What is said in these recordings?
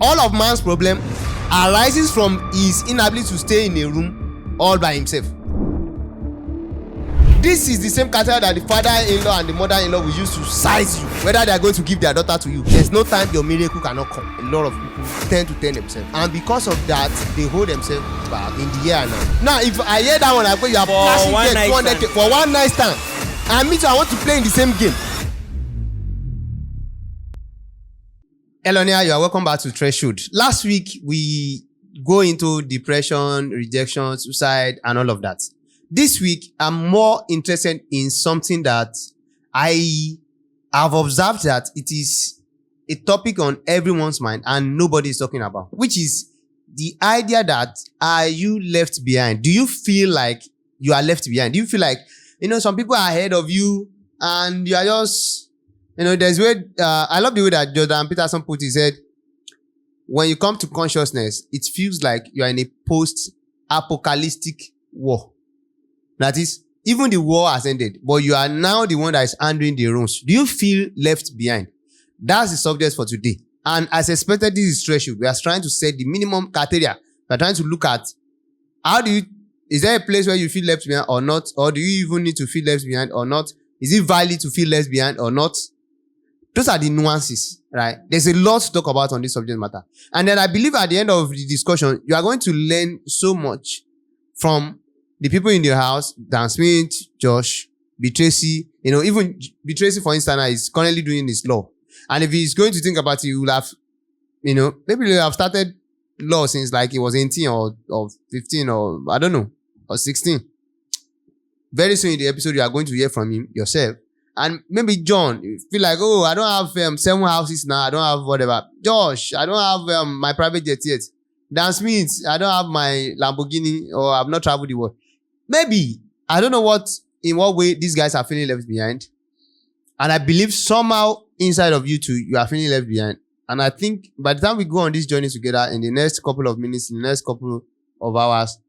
all of man's problem arises from his inability to stay in a room all by himself. This is the same criteria that the father-in-law and the mother-in-law will use to size you, whether they are going to give their daughter to you. There's no time your miracle cannot come. A lot of people tend to tell themselves, and because of that, they hold themselves back in the here now. Now, if I hear that one, I go, you are flashing 200K for one night stand, and me too, I want to play in the same game. Elonia, you are welcome back to Threshold. Last week, we go into depression, rejection, suicide, and all of that. This week, I'm more interested in something that I have observed that it is a topic on everyone's mind and nobody is talking about, which is the idea that, are you left behind? Do you feel like you are left behind? Do you feel like, some people are ahead of you and you are just, there's way, I love the way that Jordan Peterson put it. He said, when you come to consciousness, it feels like you are in a post-apocalyptic war. That is, even the war has ended, but you are now the one that is handling the rules. Do you feel left behind? That's the subject for today. And as expected, this is Threshold. We are trying to set the minimum criteria. We are trying to look at is there a place where you feel left behind or not? Or do you even need to feel left behind or not? Is it valid to feel left behind or not? Those are the nuances, right? There's a lot to talk about on this subject matter. And then I believe at the end of the discussion, you are going to learn so much from the people in your house, Dan Smith, Josh, B. Tracy, even B. Tracy, for instance, is currently doing this law. And if he's going to think about it, he will have, maybe he'll have started law since like he was 18 or 15 or I don't know, or 16. Very soon in the episode, you are going to hear from him yourself. And maybe John, you feel like, oh, I don't have 7 houses now. I don't have whatever. Josh, I don't have my private jet yet. Dan Smith, I don't have my Lamborghini or I've not traveled the world. Maybe, I don't know in what way these guys are feeling left behind. And I believe somehow inside of you too, you are feeling left behind. And I think by the time we go on this journey together in the next couple of minutes, in the next couple of hours,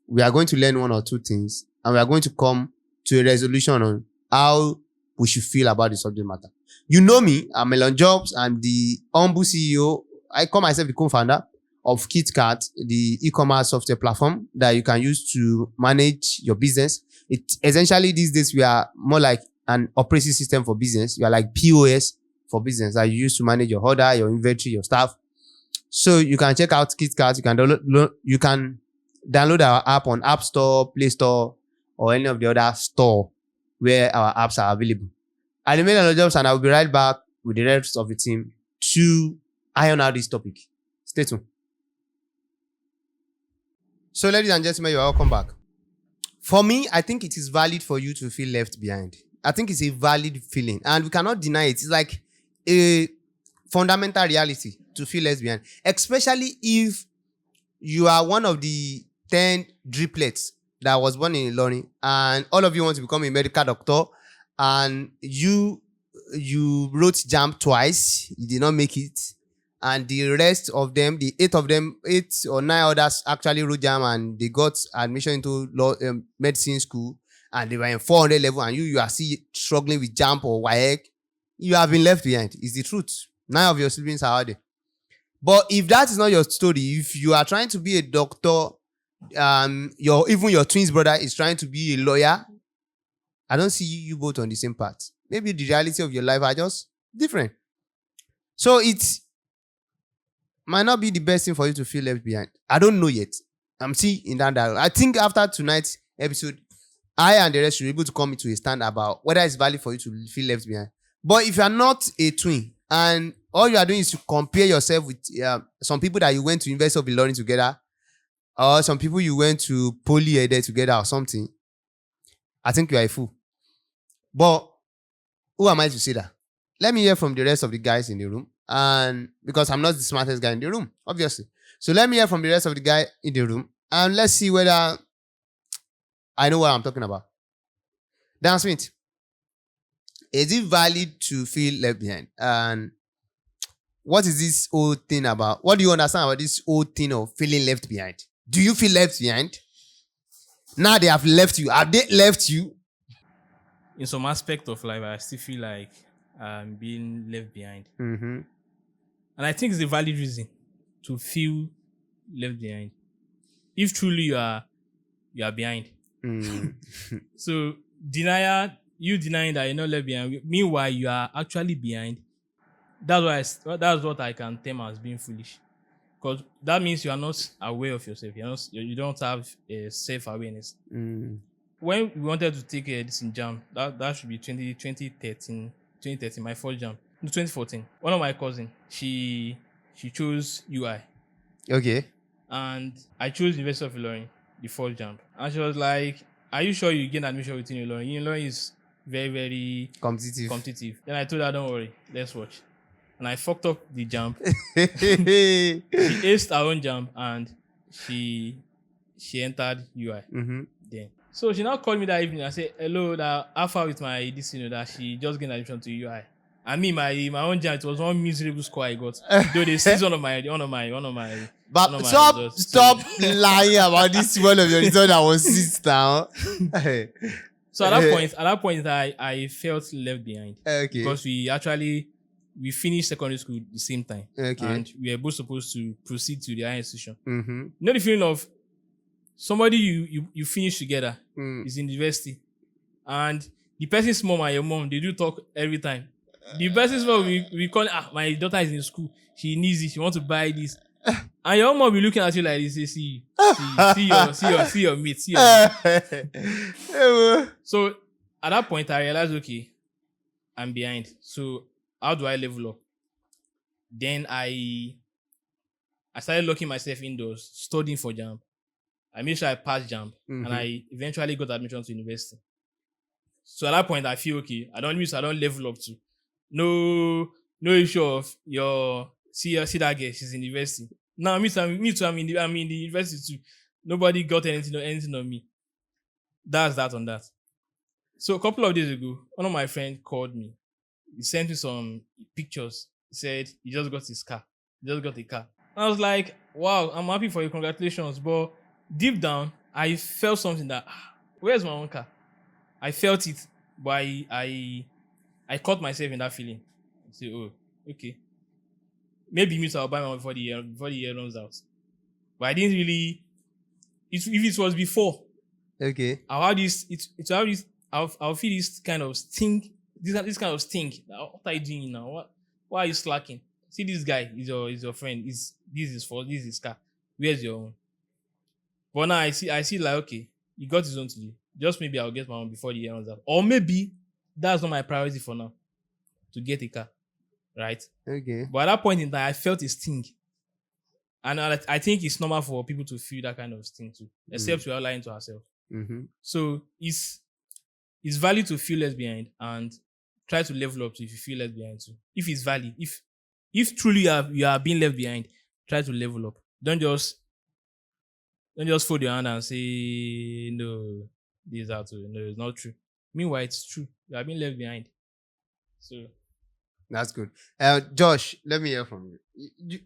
we are going to learn 1 or 2 things. And we are going to come to a resolution on how we should feel about the subject matter. You know me, I'm Elon Jobs. I'm the humble CEO. I call myself the co-founder of KitKat, the e-commerce software platform that you can use to manage your business. It essentially these days we are more like an operating system for business. You are like POS for business that you use to manage your order, your inventory, your staff. So you can check out KitKat. You can download our app on App Store, Play Store, or any of the other store where our apps are available. I remain Elon Jobs and I will be right back with the rest of the team to iron out this topic. Stay tuned. So, ladies and gentlemen, you are welcome back. For me, I think it is valid for you to feel left behind. I think it's a valid feeling, and we cannot deny it. It's like a fundamental reality to feel left behind, especially if you are one of the 10 triplets that was born in Ilorin, and all of you want to become a medical doctor, and you wrote JAMB twice, you did not make it. And the rest of them, the 8 or 9 others actually wrote JAMB and they got admission into medicine school and they were in 400 level and you are still struggling with JAMB or WAEC. You have been left behind. It's the truth. 9 of your siblings are out there. But if that is not your story, if you are trying to be a doctor, even your twins brother is trying to be a lawyer, I don't see you both on the same path. Maybe the reality of your life are just different. So it might not be the best thing for you to feel left behind. I don't know yet. I'm still in that dialogue. I think after tonight's episode, I and the rest should be able to come to a stand about whether it's valid for you to feel left behind. But if you are not a twin and all you are doing is to compare yourself with some people that you went to University of Ilorin together, or some people you went to Poly Ede together or something, I think you are a fool. But who am I to say that? Let me hear from the rest of the guys in the room. And because I'm not the smartest guy in the room, obviously. So let me hear from the rest of the guy in the room. And let's see whether I know what I'm talking about. Dan Smith, is it valid to feel left behind? And what is this whole thing about? What do you understand about this whole thing of feeling left behind? Do you feel left behind? Now they have left you. Have they left you? In some aspect of life, I still feel like I'm being left behind. Mm-hmm. And I think it's a valid reason. to feel left behind. If truly you are behind. Mm. So denial, you denying that you're not left behind. Meanwhile, you are actually behind. That's what I can term as being foolish. Because that means you are not aware of yourself. You don't have self awareness. Mm. When we wanted to take this in jam, that should be 2013, my first jam. No, 2014. One of my cousins, she chose UI, Okay. and I chose University of Ilorin, the first jam. And she was like, "Are you sure you gain admission within Ilorin? Ilorin is very, very Competitive. competitive." Then I told her, "Don't worry, let's watch." And I fucked up the jump. She aced her own jump, and she entered UI. Mm-hmm. Then. So she now called me that evening and said, "Hello, that how far with my this, that she just gained admission to UI." I mean, my own jam, it was one miserable score I got. Though they seized one of my But results. stop lying about this one of your results that was six now. So at that point, I felt left behind. Okay. Because we finished secondary school at the same time. Okay. And we were both supposed to proceed to the higher institution. Mm-hmm. You know the feeling of somebody you finish together is in university, and the person's mom and your mom, they do talk every time. The person's mom we call, my daughter is in school, she needs it, she wants to buy this, and your mom will be looking at you like this, say, see your mate, see your mate. So at that point I realized, okay, I'm behind. So how do I level up? Then I started locking myself indoors, studying for JAMB. I made sure I passed JAMB, and I eventually got admission to university. So at that point, I feel okay. I don't level up to. No issue of your see that girl, she's in university. Now me too, I'm in the university too. Nobody got anything on me. That's that on that. So a couple of days ago, one of my friends called me. He sent me some pictures. He said he just got his car. He just got a car. I was like, wow, I'm happy for you, congratulations. But deep down, I felt something that, where's my own car? I felt it, but I caught myself in that feeling. I say, oh, okay. Maybe me too, I'll buy my own before the year runs out. But I didn't really. If it was before, okay, I'll have this. I'll feel this kind of stink. This kind of stink. What are you doing now? Why are you slacking? See, this guy is your friend. This is his car. Where's your own? But now I see like, okay, he got his own to do. Just maybe I'll get my own before the year runs out. Or maybe that's not my priority for now, to get a car. Right? okay. But at that point in time, I felt a sting. And I think it's normal for people to feel that kind of sting too. Except we are lying to ourselves. Mm-hmm. So it's valid to feel less behind and try to level up to if you feel left behind too. If it's valid, if truly you are being left behind, try to level up. Don't just fold your hand and say, no, this is how to. No, it's not true. Meanwhile, it's true. You are being left behind. So that's good. Josh, let me hear from you.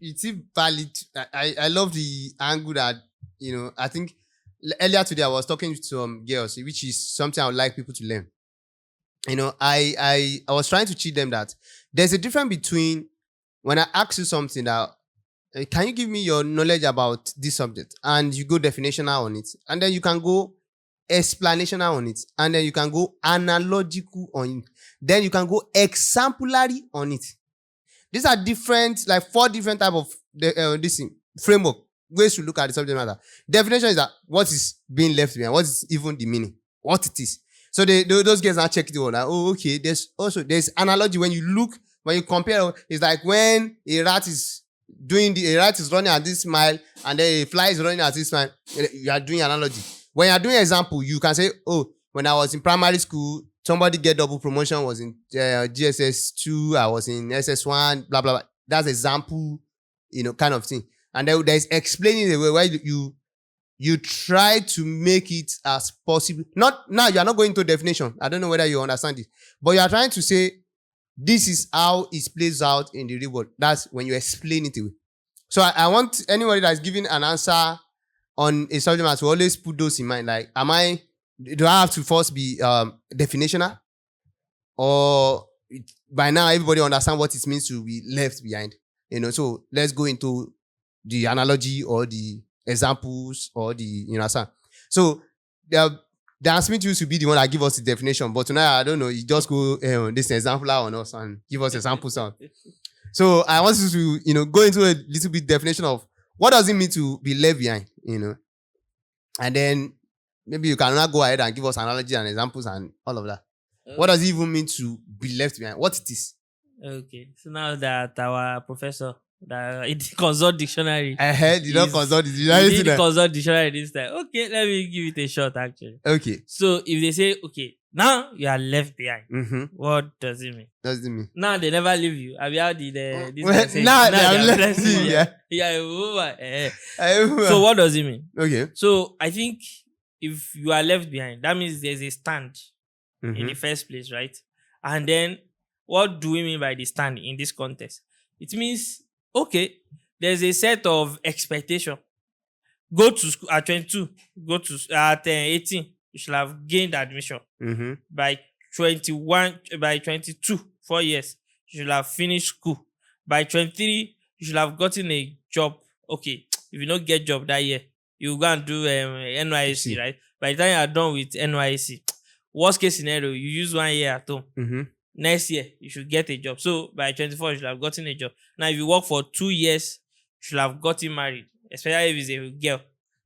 It's valid. I love the angle that, I think earlier today I was talking to some girls, which is something I would like people to learn. I was trying to teach them that there's a difference between when I ask you something that, can you give me your knowledge about this subject? And you go definitional on it. And then you can go explanational on it. And then you can go analogical on it. Then you can go exemplary on it. These are different, like 4 different type of framework, ways to look at the subject matter. Definition is that what is being left behind, what is even the meaning, what it is. So those guys now check it all. Like, oh, okay. There's analogy when you compare. It's like when a rat is running at this mile and then a fly is running at this mile. You are doing analogy. When you are doing example, you can say, oh, when I was in primary school, somebody get double promotion, was in GSS 2, I was in SS 1, blah, blah, blah. That's example, kind of thing. And then there's explaining the way where you try to make it as possible. Not now, you are not going to definition. I don't know whether you understand it. But you are trying to say, this is how it plays out in the real world. That's when you explain it away. So I want anybody that's giving an answer on a subject matter to always put those in mind. Like, do I have to first be definitional? Or by now everybody understand what it means to be left behind? So let's go into the analogy or the examples or the, you understand. So the Smith used to be the one that give us the definition, but tonight I don't know. You just go this example on us and give us examples. So I want you to, go into a little bit definition of what does it mean to be left behind, and then maybe you can now go ahead and give us analogy and examples and all of that. What does it even mean to be left behind? What it is? Okay, so now that our professor that it consult dictionary, Did not consult the he dictionary. did consult dictionary this time. Okay, let me give it a shot. Actually, Okay. so if they say, okay, now you are left behind, Mm-hmm. what does it mean? Does it mean? Now they never leave you. Have you heard this Well, guy say, now they they are have left blessing you, you? yeah. Yeah, over. So what does it mean? Okay. So I think if you are left behind, that means there's a stand in Mm-hmm. the first place, right? And then what do we mean by the stand in this context? It means, okay, there's a set of expectation. Go to school at 22, go to at 18, you should have gained admission. Mm-hmm. By 21, by 22, 4 years, you should have finished school. By 23, you should have gotten a job. Okay, if you don't get job that year, you go and do NYSC, right? By the time you are done with NYSC, worst case scenario, you use 1 year at home. Mm-hmm. Next year, you should get a job. So by 24, you should have gotten a job. Now, if you work for 2 years, you should have gotten married. Especially if it's a girl.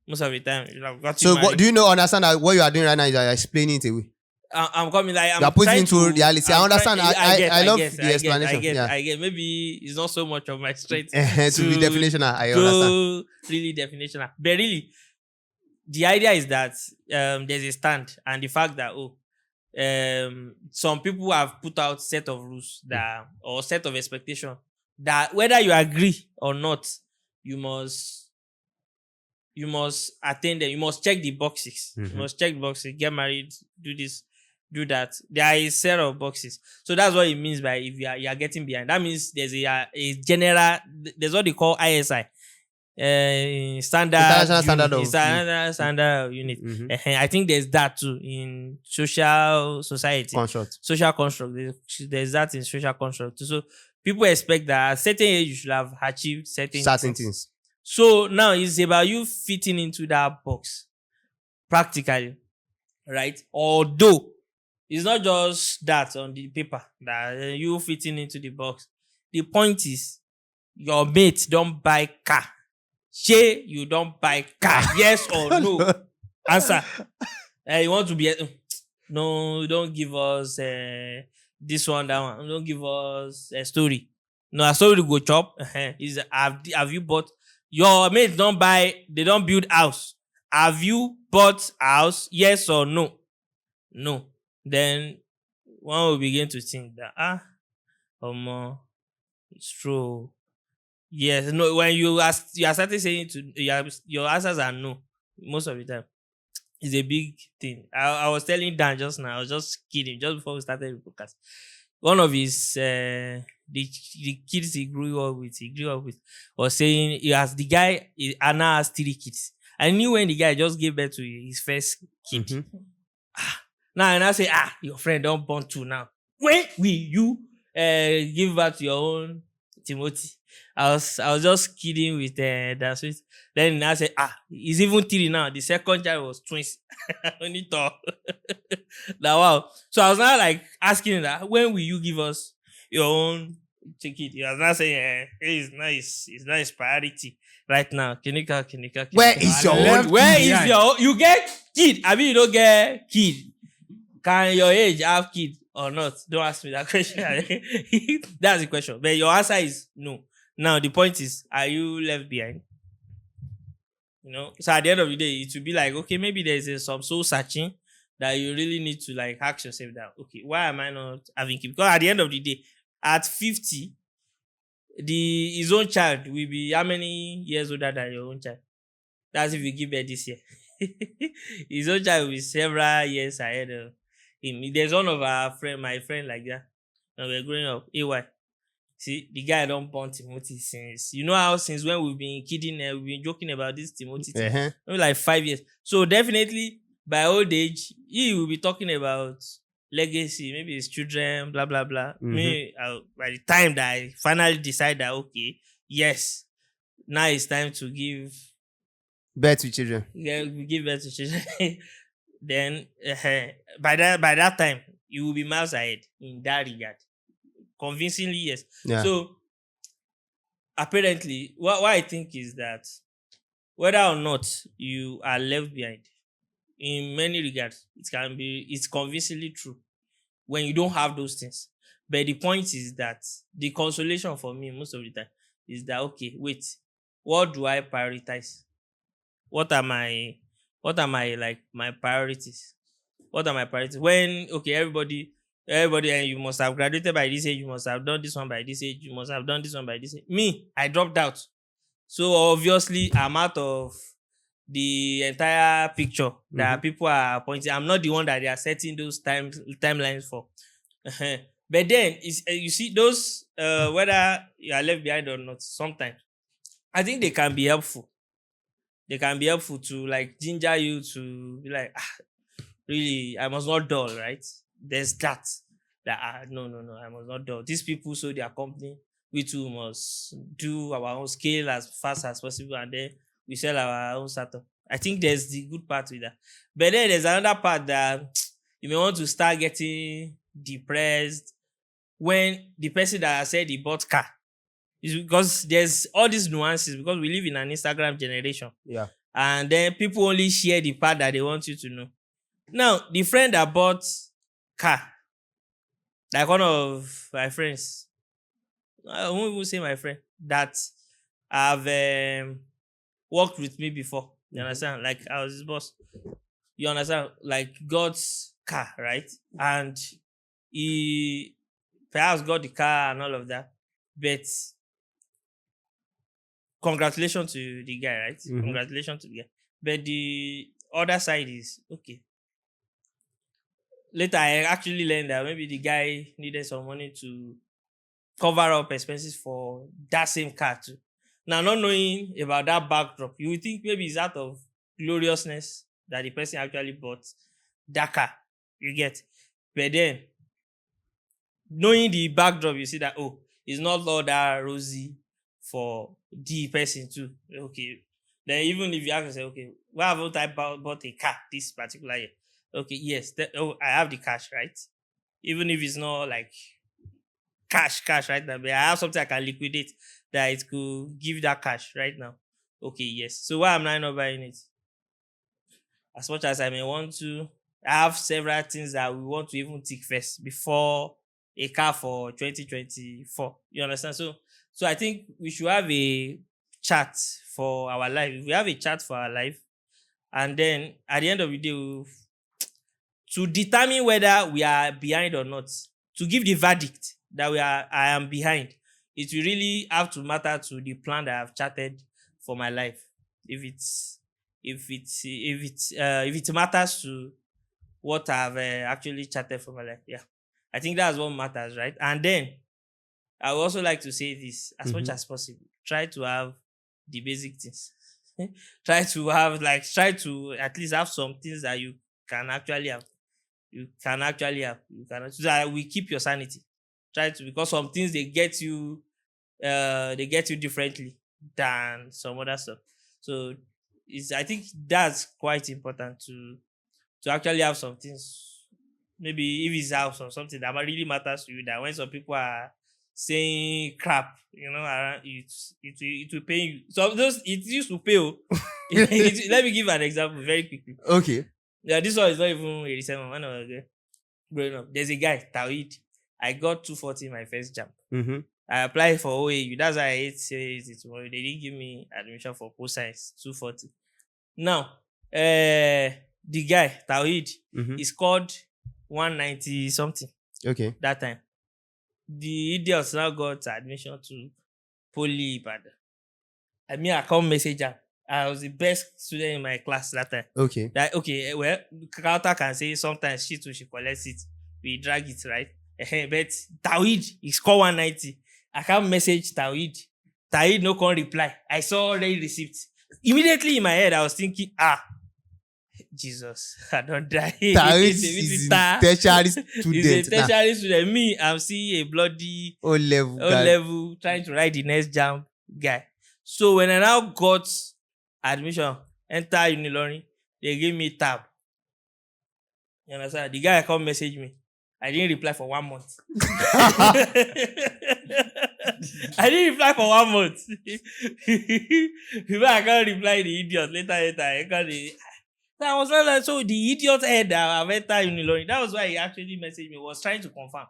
Most of the time, you should have gotten married. So do you understand that what you are doing right now is you're explaining it away? I'm coming like I'm You're putting trying into reality. I understand. I love guess, the explanation. I get. Maybe it's not so much of my strength To be definitional. I understand. really definitional. But really, the idea is that there's a stand, and the fact that some people have put out set of rules that or set of expectation that whether you agree or not, you must attain them. You must check the boxes. Mm-hmm. You must check the boxes. Get married. Do this. Do that. There is a set of boxes. So that's what it means by if you are getting behind. That means there's a general. There's what they call ISI. Standard unit. Mm-hmm. I think there's that too in social society. Construct. Social construct. There's that in social construct. So people expect that at a certain age you should have achieved certain things. So now it's about you fitting into that box practically, right? Although it's not just that on the paper that you fitting into the box. The point is your mate don't buy car. Shay, you don't buy car. Yes or no? Answer. You want to be no, don't give us this one, that one. Don't give us a story. No, a story to go chop. Is have you bought? Your mates don't buy, they don't build house. Have you bought house? Yes or no? No. Then one will begin to think that it's true. Yes, no. When you are starting saying your answers are no most of the time. It's a big thing. I was telling Dan just now. I was just kidding just before we started the podcast. One of his the kids he grew up with was saying the guy Anna has 3 kids. I knew when the guy just gave birth to his first kid. Mm-hmm. Now and I say your friend don't born 2 now. When will you give birth to your own Timothy? I was just kidding with that. Then I said, he's even 3 now. The second child was twins. Only tall. Now wow. So I was now like asking him that when will you give us your own ticket? He was not saying, it's nice priority right now. Kinika. Where is your own? Where is your you get kid? I mean you don't get kid. Can your age have kid or not? Don't ask me that question. That's the question. But your answer is no. Now the point is, are you left behind? So at the end of the day, it will be like, okay, maybe there's some soul searching that you really need to like ask yourself that, okay, why am I not having kids? Because at the end of the day, at 50, his own child will be how many years older than your own child? That's if you give birth this year. His own child will be several years ahead of him. There's one of my friend like that. When we're growing up, AY. See, the guy don't born Timothy since, since when we've been kidding, we've been joking about this Timothy thing, maybe like 5 years. So definitely by old age, he will be talking about legacy, maybe his children, blah, blah, blah. Mm-hmm. Me, by the time that I finally decide that, okay, yes, now it's time to give Birth to children. we give birth to children. Then by that time you will be miles ahead in that regard. Convincingly, yes. Yeah. So apparently, what I think is that whether or not you are left behind, in many regards, it's convincingly true when you don't have those things. But the point is that the consolation for me most of the time is that, okay, wait, what do I prioritize? What are my like my priorities? What are my priorities? When, okay, everybody, and you must have graduated by this age, you must have done this one by this age, you must have done this one by this age. Me, I dropped out. So obviously I'm out of the entire picture that people are pointing. I'm not the one that they are setting those timelines for. But then you see those whether you are left behind or not, sometimes I think they can be helpful. They can be helpful to like ginger you to be like, really, I must not dull, right? There's that no, I must not dull. These people sold their company, we too must do our own scale as fast as possible, and then we sell our own startup. I think there's the good part with that. But then there's another part that you may want to start getting depressed when the person that has said he bought car. It's because there's all these nuances, because we live in an Instagram generation. Yeah. And then people only share the part that they want you to know. Now, the friend that bought car, like one of my friends, I won't even say my friend, that have worked with me before. You understand? Like, I was his boss. You understand? Like, God's car, right? And he perhaps got the car and all of that. But congratulations to the guy, right? Congratulations to the guy. But the other side is, okay, later I actually learned that maybe the guy needed some money to cover up expenses for that same car too. Now, not knowing about that backdrop, you would think maybe it's out of gloriousness that the person actually bought that car. You get? But then, knowing the backdrop, you see that, oh, it's not all that rosy for the person too. Okay. Then even if you have to say, okay, why haven't I bought a car this particular year? Okay, yes, I have the cash, right? Even if it's not like cash right now, but I have something I can liquidate that it could give that cash right now. Okay, yes. So why am I not buying it? As much as I may want to, I have several things that we want to even tick first before a car for 2024. You understand? So I think we should have a chart for our life. If we have a chart for our life, and then at the end of the day, to determine whether we are behind or not, to give the verdict that I am behind, it will really have to matter to the plan that I've charted for my life. If it matters to what I've actually charted for my life, yeah, I think that's what matters, right? And then I would also like to say this: as much as possible, try to have the basic things. try to at least have some things that you can actually have. So that we keep your sanity. Try to, because some things they get you differently than some other stuff. So I think that's quite important to actually have some things. Maybe if it's house or something that really matters to you, that when some people are saying crap, around it will pay you. So those it used to pay. Let me give an example very quickly. Okay. Yeah, this one is not even 87. When I was growing up, there's a guy, Tawid. I got 240 in my first jam. I applied for OAU. That's why I hate saying it tomorrow. They didn't give me admission for post science, 240. Now, the guy, Tawid, he scored 190 something. Okay. That time. The idiots now got admission to Poly Ibadan. I come message her. I was the best student in my class that time. Okay. Well, Kauta can say sometimes she collects it. We drag it, right? But Tawid, he scored 190. I can't message Tawid. Tawid no can reply. I saw already received. Immediately in my head, I was thinking, Jesus, I don't die. Tawid is a tertiary student. He's a tertiary student. Me, I'm seeing a bloody O level trying to write the next jam guy. So when I now got admission, enter Unilorin, they gave me tab. You understand? The guy come message me. I didn't reply for 1 month. I didn't reply for 1 month. Before I can't reply the idiot. Later, I got the. I was like, so the idiot head that I've entered Unilorin. That was why he actually messaged me. Was trying to confirm.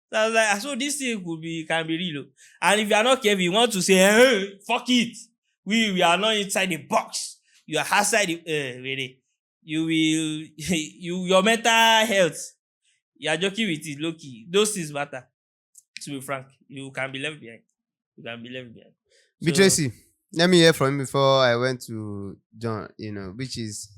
So I was like, so this thing can be real. And if you are not careful, you want to say, hey, fuck it. We are not inside the box. You are outside the really. You will your mental health. You are joking with it, low-key. Those things matter. To be frank, you can be left behind. You can be left behind. B. Tracy, let me hear from you before I went to John, which is,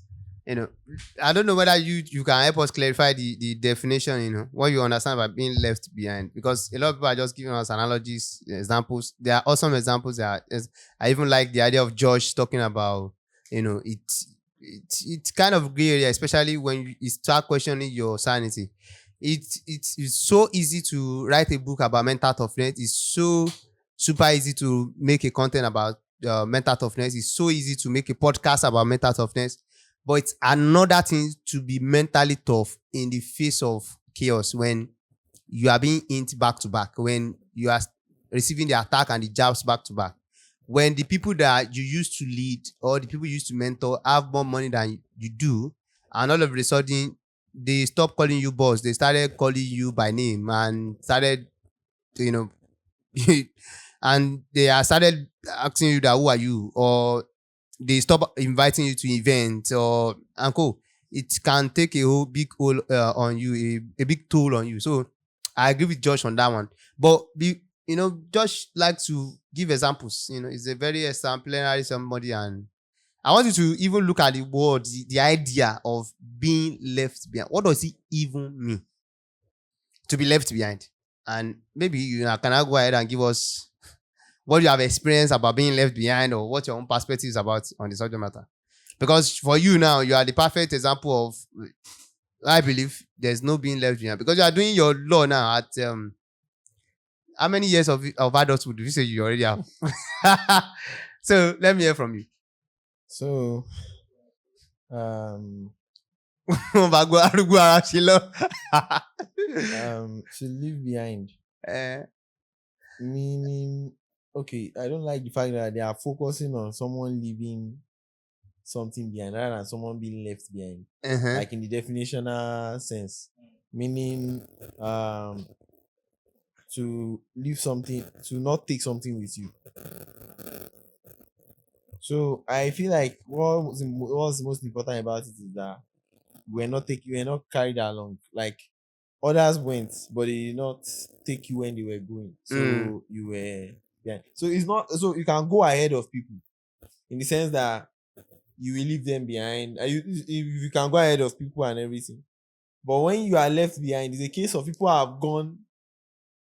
I don't know whether you can help us clarify the definition, what you understand by being left behind. Because a lot of people are just giving us analogies, examples. There are awesome examples. I even like the idea of Josh talking about, it's kind of gray area, especially when you start questioning your sanity. It's so easy to write a book about mental toughness. It's so super easy to make a content about mental toughness. It's so easy to make a podcast about mental toughness. But it's another thing to be mentally tough in the face of chaos, when you are being hit back to back, when you are receiving the attack and the jabs back to back, when the people that you used to lead or the people you used to mentor have more money than you do, and all of a sudden they stop calling you boss. They started calling you by name and started, and they are started asking you that who are you, or they stop inviting you to events or uncle. It can take a whole big toll on you, a big toll on you. So I agree with Josh on that one. But Josh likes to give examples. He's a very exemplary somebody, and I want you to even look at the word, the idea of being left behind. What does it even mean to be left behind? And maybe you can I go ahead and give us what you have experienced about being left behind, or what your own perspectives about on the subject matter. Because for you now, you are the perfect example of, I believe, there's no being left behind. Because you are doing your law now at how many years of adulthood do you say you already have? So let me hear from you. So, to leave behind, meaning, okay, I don't like the fact that they are focusing on someone leaving something behind rather than someone being left behind. Like in the definitional sense, meaning to leave something, to not take something with you. So I feel like what's most important about it is that we're not carried along. Like others went, but they did not take you when they were going. So you were So it's not, so you can go ahead of people in the sense that you will leave them behind. You can go ahead of people and everything. But when you are left behind, it's a case of people have gone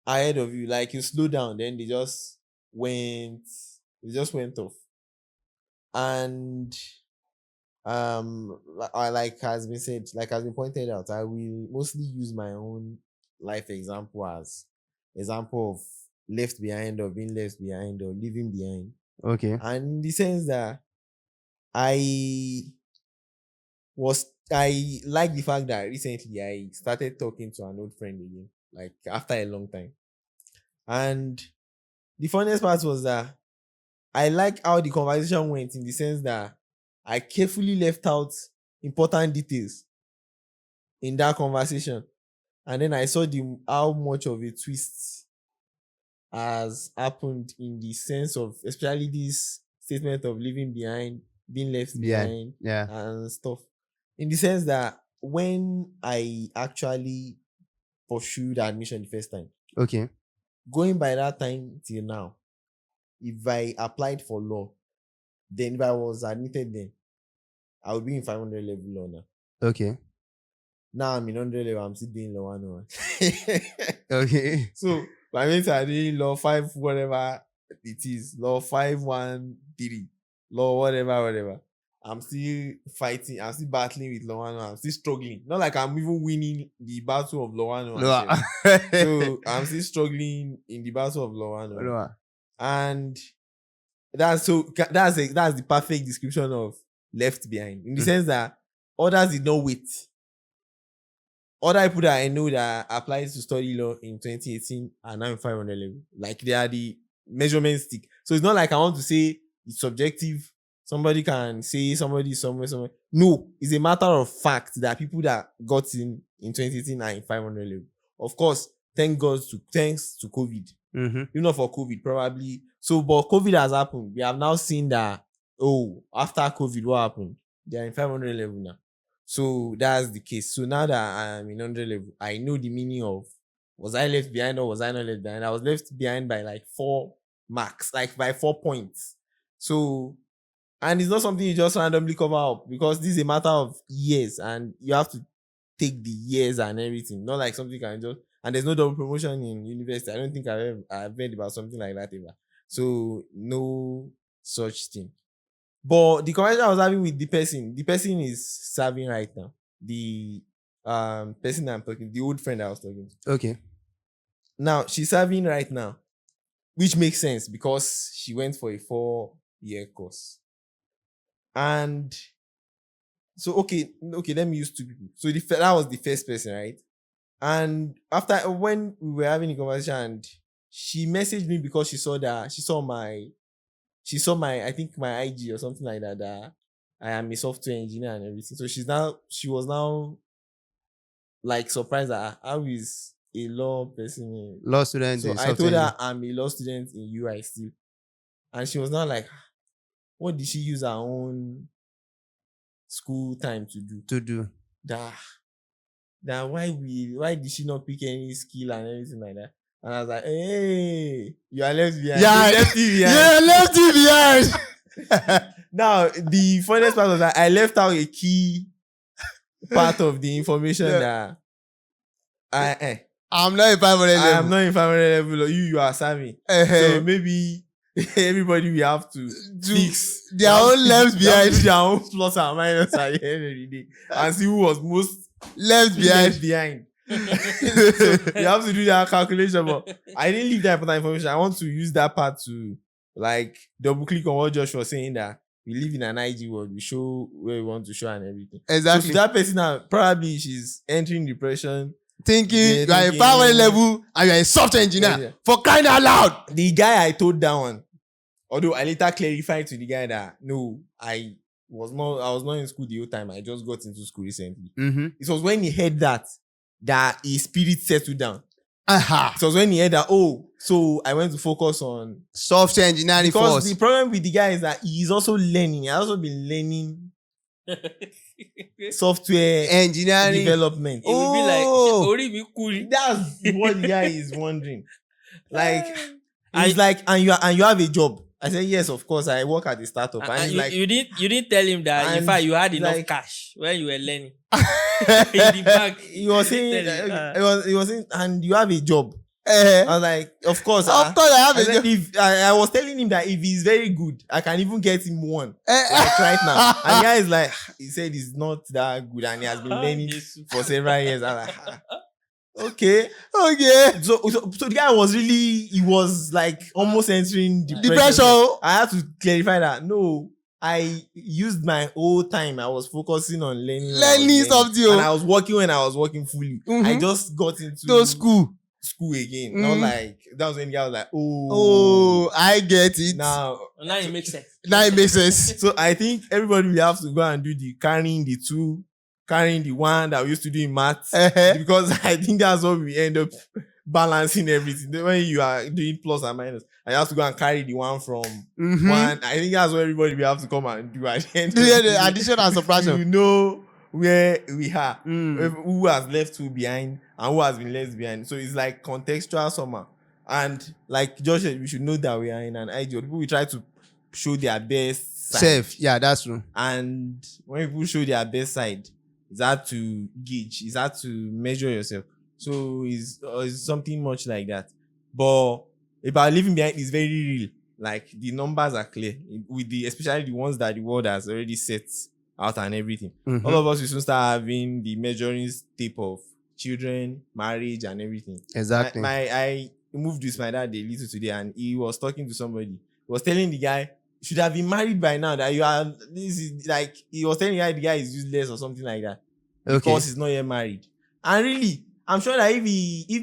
ahead of you. Like you slow down, then they just went off. And like has been said, like has been pointed out, I will mostly use my own life example as example of left behind, or being left behind, or leaving behind. Okay. And in the sense that I like the fact that recently I started talking to an old friend again, like after a long time. And the funniest part was that I like how the conversation went, in the sense that I carefully left out important details in that conversation. And then I saw how much of a twist has happened, in the sense of, especially this statement of leaving behind, being left behind, and stuff. In the sense that when I actually pursued admission the first time, okay, going by that time till now, if I applied for law, then if I was admitted then, I would be in 500 level law now. Okay. Now I'm in 100 level, I'm still doing law 101. Okay. So my mates are doing law 5, whatever it is, law 513, law whatever. I'm still fighting, I'm still battling with law 101, I'm still struggling. Not like I'm even winning the battle of law 101. So I'm still struggling in the battle of law 101. And that's the perfect description of left behind, in the sense that others did not wait. Other people that I know that applied to study law in 2018 are now in 500 level. Like, they are the measurement stick. So it's not like I want to say it's subjective. Somebody can say somebody is somewhere. No, it's a matter of fact that people that got in 2018 are in 500 level. Of course, thanks to COVID. If not for COVID, probably. So, but COVID has happened. We have now seen that, after COVID, what happened? They are in 500 level now. So that's the case. So now that I am in 100 level, I know the meaning of, was I left behind or was I not left behind? I was left behind by like 4 marks, like by 4 points. So, and it's not something you just randomly cover up, because this is a matter of years and you have to take the years and everything. Not like something you can just, and there's no double promotion in university. I don't think I've read about something like that ever. So no such thing. But the conversation I was having with the person is serving right now. The person I'm talking, the old friend I was talking to. Okay. Now she's serving right now, which makes sense because she went for a 4-year course. And so okay, let me use 2 people. So that was the first person, right? And after, when we were having a conversation, and she messaged me because she saw my, I think my IG or something like that I am a software engineer and everything. So she was now like surprised that how is a law person. Law student. So I told her I'm a law student in UI still. And she was now like, what did she use her own school time to do? That why did she not pick any skill and everything like that? And I was like, hey, you are left behind. Yeah, you left me behind. Yeah, left you behind. Now, the funniest part was that I left out a key part of the information that I'm not in 500 level. I am not in 500 level. You are serving. So maybe everybody will have to fix their own left behind. Their own plus and minus at the end of the day. And see who was most left behind. So you have to do that calculation, but I didn't leave that important information. I want to use that part to like double click on what Josh was saying, that we live in an IG world. We show where we want to show and everything. Exactly. So to that person now, probably she's entering depression, thinking you are a 500 level and you are a software engineer. For crying out loud. The guy I told that one, although I later clarified to the guy that no, I was not in school the whole time. I just got into school recently. It was when he heard that his spirit settled down. It was when he heard that, so I went to focus on software engineering. Because the problem with the guy is that he's also learning. He has also been learning software engineering development. It would be like, that's what the guy is wondering. Like, he's like, and you have a job. I said, yes, of course. I work at the startup. And he's like, you didn't tell him that in fact you had enough cash when you were learning. In the back, he was saying, and you have a job. I was like, of course I have a job. I was telling him that if he's very good, I can even get him one like right now. And the guy is like, he said he's not that good and he has been learning for several years. I'm like, okay. So the guy was like almost entering depression. I had to clarify that. No, I used my whole time. I was focusing on learning something, and I was working when I was working fully. I just got into school again. Not like that was when the guy was like, I get it. Now it makes sense. So I think everybody will have to go and do the carrying the one that we used to do in maths, because I think that's what we end up balancing everything. When you are doing plus and minus, I have to go and carry the one from one. I think that's what everybody will have to come and do at the end. The addition and subtraction. You know where we are, who has left who behind, and who has been left behind. So it's like contextual somehow. And like Josh said, we should know that we are in an ideal. People will try to show their best side. Safe. Yeah, that's true. And when people show their best side, it's hard to gauge. It's hard to measure yourself. So it's something much like that. But about living behind is very real. Like the numbers are clear, with especially the ones that the world has already set out and everything. All of us will soon start having the measuring tape of children, marriage, and everything. Exactly. I moved with my dad a little today, and he was talking to somebody. He was telling the guy should have been married by now. That you are, this is like, he was telling the guy is useless or something like that. Because he's not yet married. And really, I'm sure that if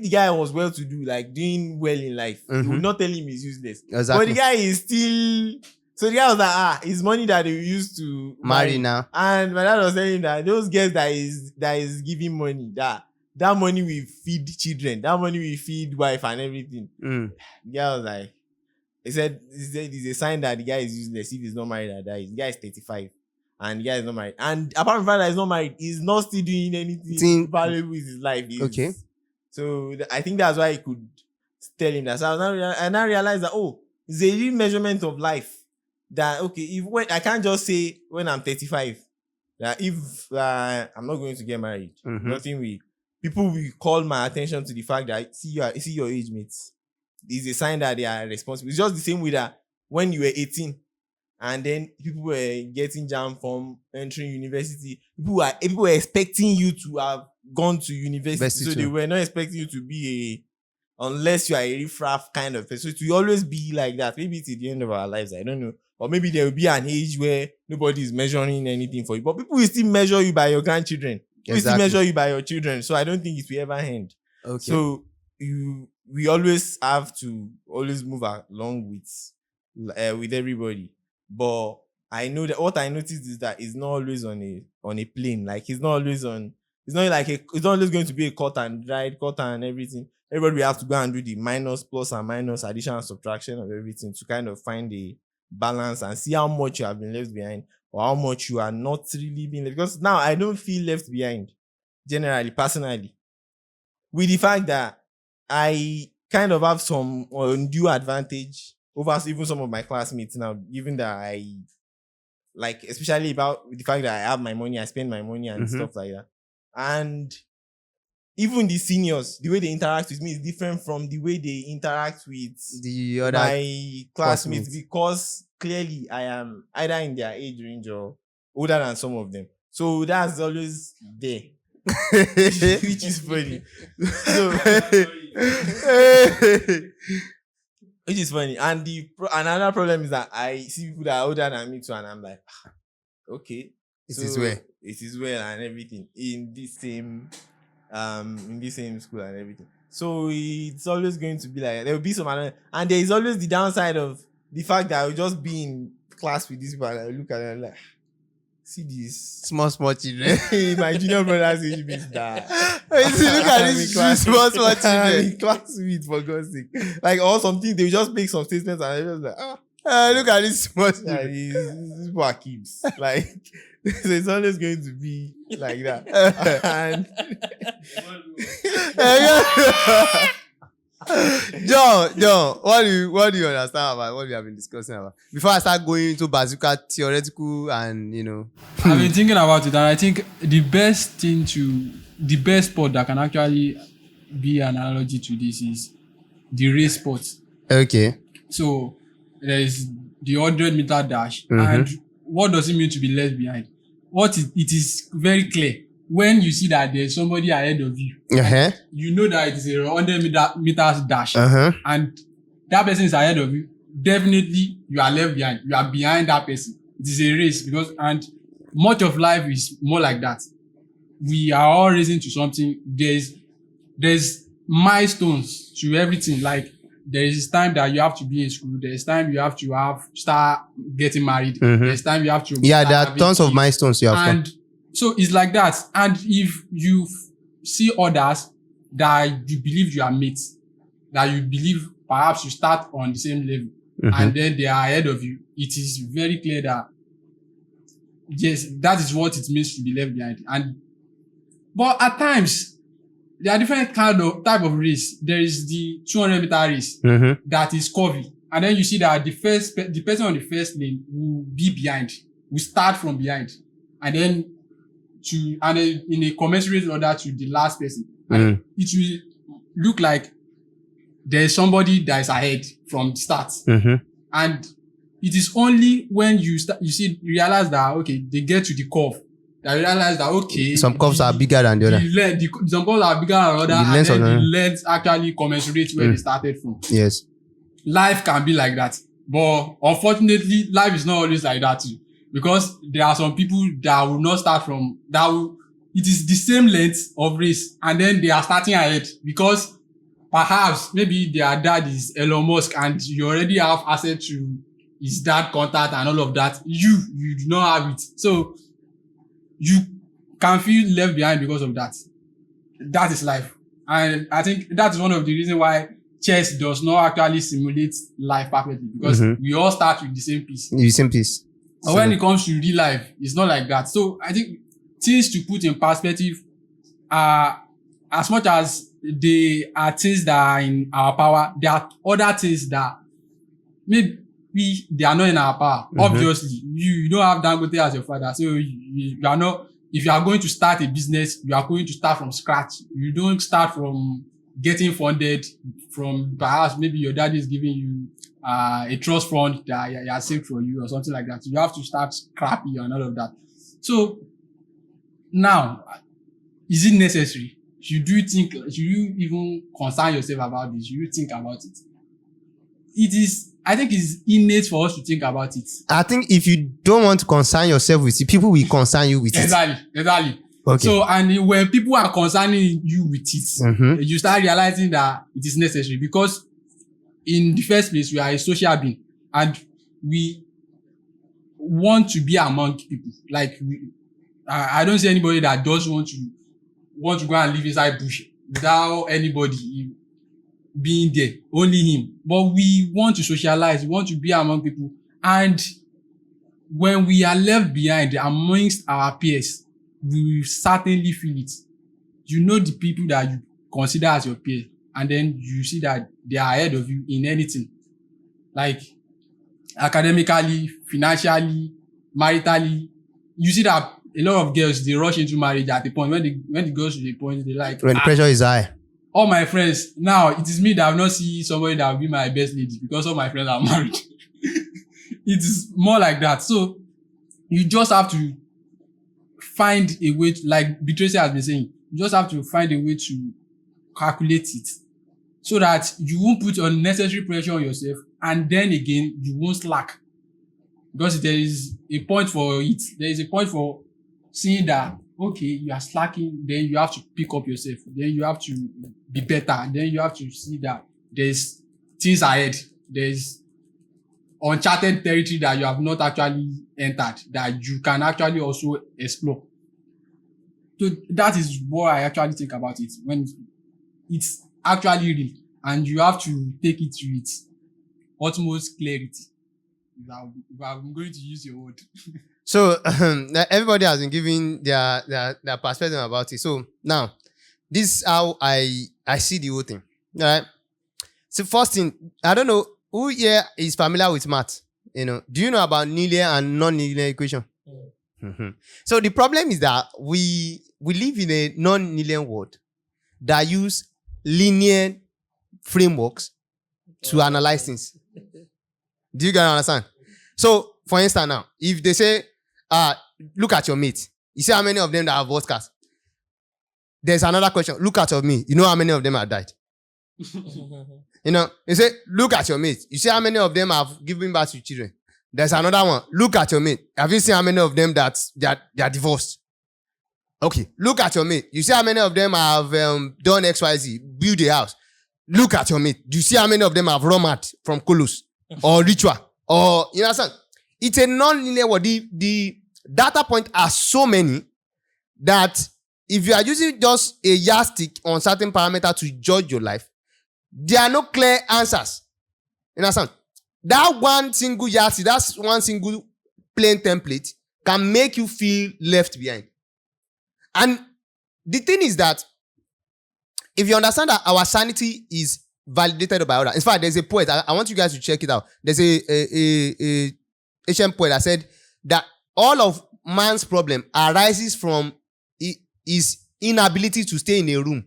the guy was well to do, like doing well in life, he would not tell him he's useless. Exactly. But the guy is still, so the guy was like, it's money that he used to Marry now. And my dad was telling him that those girls that is giving money, that money will feed children, that money will feed wife and everything. The guy was like, he said it's a sign that the guy is useless if he's not married at that age. The guy is 35 and the guy is not married. And apart from the fact that he's not married, he's not still doing anything valuable with his life. Okay. So I think that's why he could tell him that. So I now realized that, it's a real measurement of life. That, okay, I can't just say when I'm 35 that if I'm not going to get married, people will call my attention to the fact that see your age mates. It's a sign that they are responsible. It's just the same way that when you were 18 and then people were getting jammed from entering university, people were expecting you to have gone to university. So they were not expecting you to be unless you are a riffraff kind of person. So it will always be like that. Maybe it's at the end of our lives, I don't know. Or maybe there will be an age where nobody is measuring anything for you. But people will still measure you by your grandchildren. People will still measure you by your children. So I don't think it will ever end. Okay. So we always have to move along with everybody. But I know that what I noticed is that it's not always on a plane. Like it's not always going to be a cut and everything. Everybody will have to go and do the minus, plus and minus, addition and subtraction of everything to kind of find a balance and see how much you have been left behind or how much you are not really being left. Because now I don't feel left behind, generally, personally. With the fact that I kind of have some undue advantage over even some of my classmates now, given that I, like, especially about the fact that I have my money, I spend my money and stuff like that. And even the seniors, the way they interact with me is different from the way they interact with the other my classmates, because clearly I am either in their age range or older than some of them. So that's always there. Which is funny. Which is funny. And another problem is that I see people that are older than me too, and I'm like, okay, it is well and everything in this same school and everything. So it's always going to be like there will be some other, and there is always the downside of the fact that I will just be in class with these people and I will look at them like, see these small children. My junior brother's age mates that. Look at these small children in class with, for God's sake. Like, or something, they will just make some statements and I just like, look at these small children. Yeah, these people are kids. Like, so it's always going to be like that. And John, what do you understand about what we have been discussing about? Before I start going into bazooka theoretical and I've been thinking about it, and I think the best sport that can actually be an analogy to this is the race sport. Okay. So there is the 100-meter dash, and what does it mean to be left behind? It is very clear. When you see that there's somebody ahead of you, you know that it is a 100-meter dash, and that person is ahead of you, definitely you are left behind. You are behind that person. It is a race and much of life is more like that. We are all racing to something. There's milestones to everything. Like there is time that you have to be in school. There's time you have to start getting married. There's time you have to. Yeah, there are tons of milestones you have. And so it's like that. And if you see others that you believe you are mates, that you believe perhaps you start on the same level, and then they are ahead of you, it is very clear that yes, that is what it means to be left behind. But at times, there are different type of race. There is the 200-meter race that is curvy, and then you see that the person on the first lane will be behind, will start from behind, and then in a commensurate order to the last person. And it will look like there is somebody that is ahead from the start. And it is only when you realize that, okay, they get to the curve, that you realize that, okay, some curves are bigger than the other. Some curves are bigger than the other, and then the length actually commensurate where they started from. Yes. Life can be like that. But unfortunately, life is not always like that too. Because there are some people that will not start from, it is the same length of race and then they are starting ahead because perhaps maybe their dad is Elon Musk and you already have access to his dad contact and all of that. You do not have it. So you can feel left behind because of that. That is life. And I think that is one of the reasons why chess does not actually simulate life perfectly because we all start with the same piece. The same piece. But when it comes to real life, it's not like that. So I think things to put in perspective are, as much as they are things that are in our power, there are other things that maybe they are not in our power. Obviously, you don't have Dangote as your father. So you are not, if you are going to start a business, you are going to start from scratch. You don't start from getting funded from perhaps maybe your dad is giving you a trust fund that he has saved for you or something like that. So you have to start scrappy and all of that. So now, is it necessary? Should you even concern yourself about this? Should you think about it? I think it's innate for us to think about it. I think if you don't want to concern yourself with it, people will concern you with it. Exactly. Okay. So, and when people are concerning you with it, you start realizing that it is necessary because in the first place, we are a social being and we want to be among people. Like, I don't see anybody that does want to go and live inside bush without anybody being there, only him. But we want to socialize, we want to be among people. And when we are left behind amongst our peers, we will certainly feel it. You know the people that you consider as your peers, and then you see that they are ahead of you in anything. Like academically, financially, maritally. You see that a lot of girls, they rush into marriage at the point when the girls to the point, they like, when the pressure is high. All my friends, now it is me that have not seen somebody that will be my best lady because all my friends are married. It is more like that. So you just have to find a way to, like Beatrice has been saying, you just have to find a way to calculate it so that you won't put unnecessary pressure on yourself and then again you won't slack. Because there is a point for it. There is a point for seeing that, okay, you are slacking, then you have to pick up yourself. Then you have to be better. Then you have to see that there's things ahead. There's uncharted territory that you have not actually entered, that you can actually also explore. So that is what I actually think about it, when it's actually real and you have to take it to its utmost clarity. If I'm going to use your word. So everybody has been giving their perspective about it. So now, this is how I see the whole thing. All right. So first thing, I don't know who here is familiar with math. You know, do you know about linear and non-linear equation? So the problem is that we live in a non-linear world that use linear frameworks to analyze things. Do you guys understand? So, for instance, now, if they say, look at your mate, you see how many of them that have vodkas? There's another question. Look at your mate. You know how many of them have died? You know, they say, look at your mate. You see how many of them have given birth to children? There's another one. Look at your mate. Have you seen how many of them that they are divorced? Okay, look at your mate. You see how many of them have done XYZ, build a house? Look at your mate. Do you see how many of them have run mad from Kulus or ritual? Or, you understand? It's a non-linear world. The data points are so many that if you are using just a yardstick on certain parameter to judge your life, there are no clear answers. You understand? That one single yardstick, that's one single plain template can make you feel left behind. And the thing is that if you understand that our sanity is validated by others. In fact, there's a poet. I want you guys to check it out. There's a ancient poet that said that all of man's problem arises from his inability to stay in a room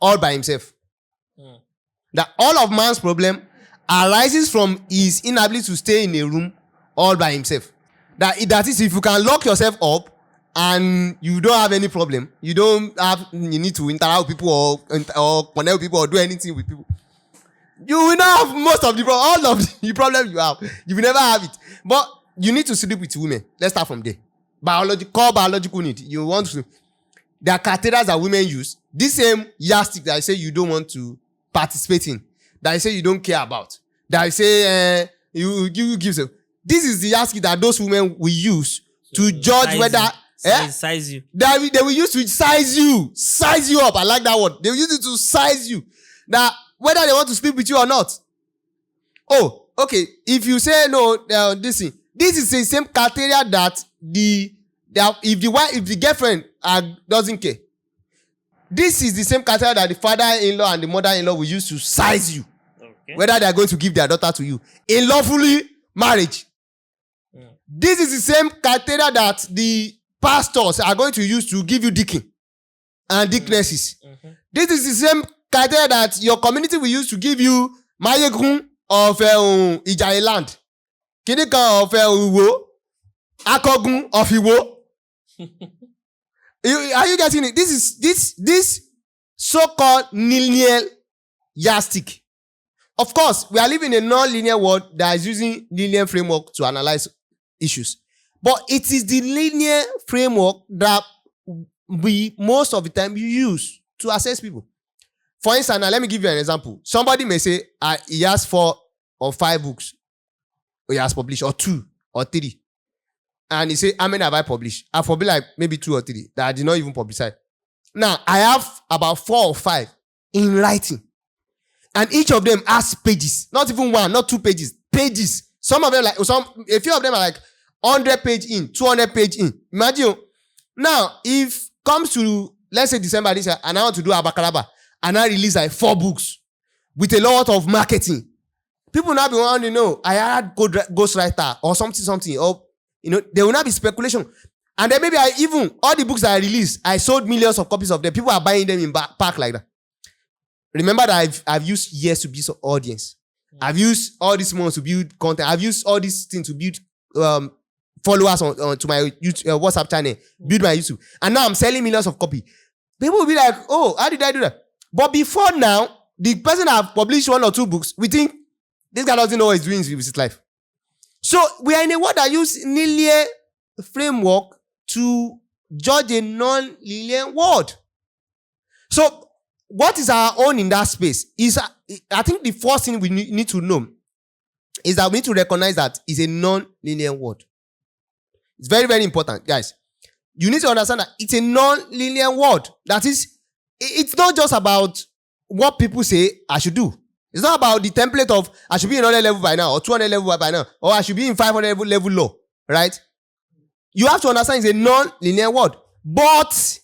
all by himself. That all of man's problem arises from his inability to stay in a room all by himself. That is, if you can lock yourself up and you don't have any problem, you need to interact with people or connect with people or do anything with people, You will not have most of the problem. All of the problem you have, you will never have it. But you need to sleep with women. Let's start from there. Biological need. You want to. There are catheters that women use. This same yardstick that I say you don't want to participate in, that I say you don't care about, that I say you give them. This is the yardstick that those women will use to judge whether size you. They will use to size you up. I like that word. They will use it to size you. That whether they want to sleep with you or not. Oh, okay. If you say no, this is the same criteria that if the girlfriend doesn't care. This is the same criteria that the father-in-law and the mother-in-law will use to size you. Okay. Whether they are going to give their daughter to you in lawfully marriage. This is the same criteria that the pastors are going to use to give you deacon and deaconesses. This is the same criteria that your community will use to give you mayegun of Ijaye land. Kinikan of Uwo. Akogun of Iwo. Are you getting it? This so-called linear yardstick. Of course, we are living in a non-linear world that is using linear framework to analyze issues. But it is the linear framework that we most of the time use to assess people. For instance, now let me give you an example. Somebody may say he has 4 or 5 books he has published, or 2 or 3. And he say, how many have I published? I've published like maybe 2 or 3 that I did not even publicize. Now, I have about 4 or 5 in writing. And each of them has pages. Not even 1, not 2 pages. Pages. Some of them a few of them are like 100 page in, 200 page in. Imagine. Now, if comes to, let's say December this year, and I want to do Abakalaba, and I release like 4 books with a lot of marketing, people now be wanting to know, I had ghostwriter or something, or, there will not be speculation. And then maybe all the books that I released, I sold millions of copies of them. People are buying them in backpack like that. Remember that I've used years to build audience. I've used all these months to build content. I've used all these things to build followers on to my YouTube, WhatsApp channel, build my YouTube. And now I'm selling millions of copies. People will be like, oh, how did I do that? But before now, the person that have published 1 or 2 books, we think this guy doesn't know what he's doing with his life. So we are in a world that use linear framework to judge a non-linear world. So what is our own in that space? I think the first thing we need to know is that we need to recognize that it's a non-linear world. It's very, very important, guys. You need to understand that it's a non-linear world. That is, it's not just about what people say I should do. It's not about the template of I should be in 100 level by now, or 200 level by now, or I should be in 500 level low, right? You have to understand it's a non-linear world. But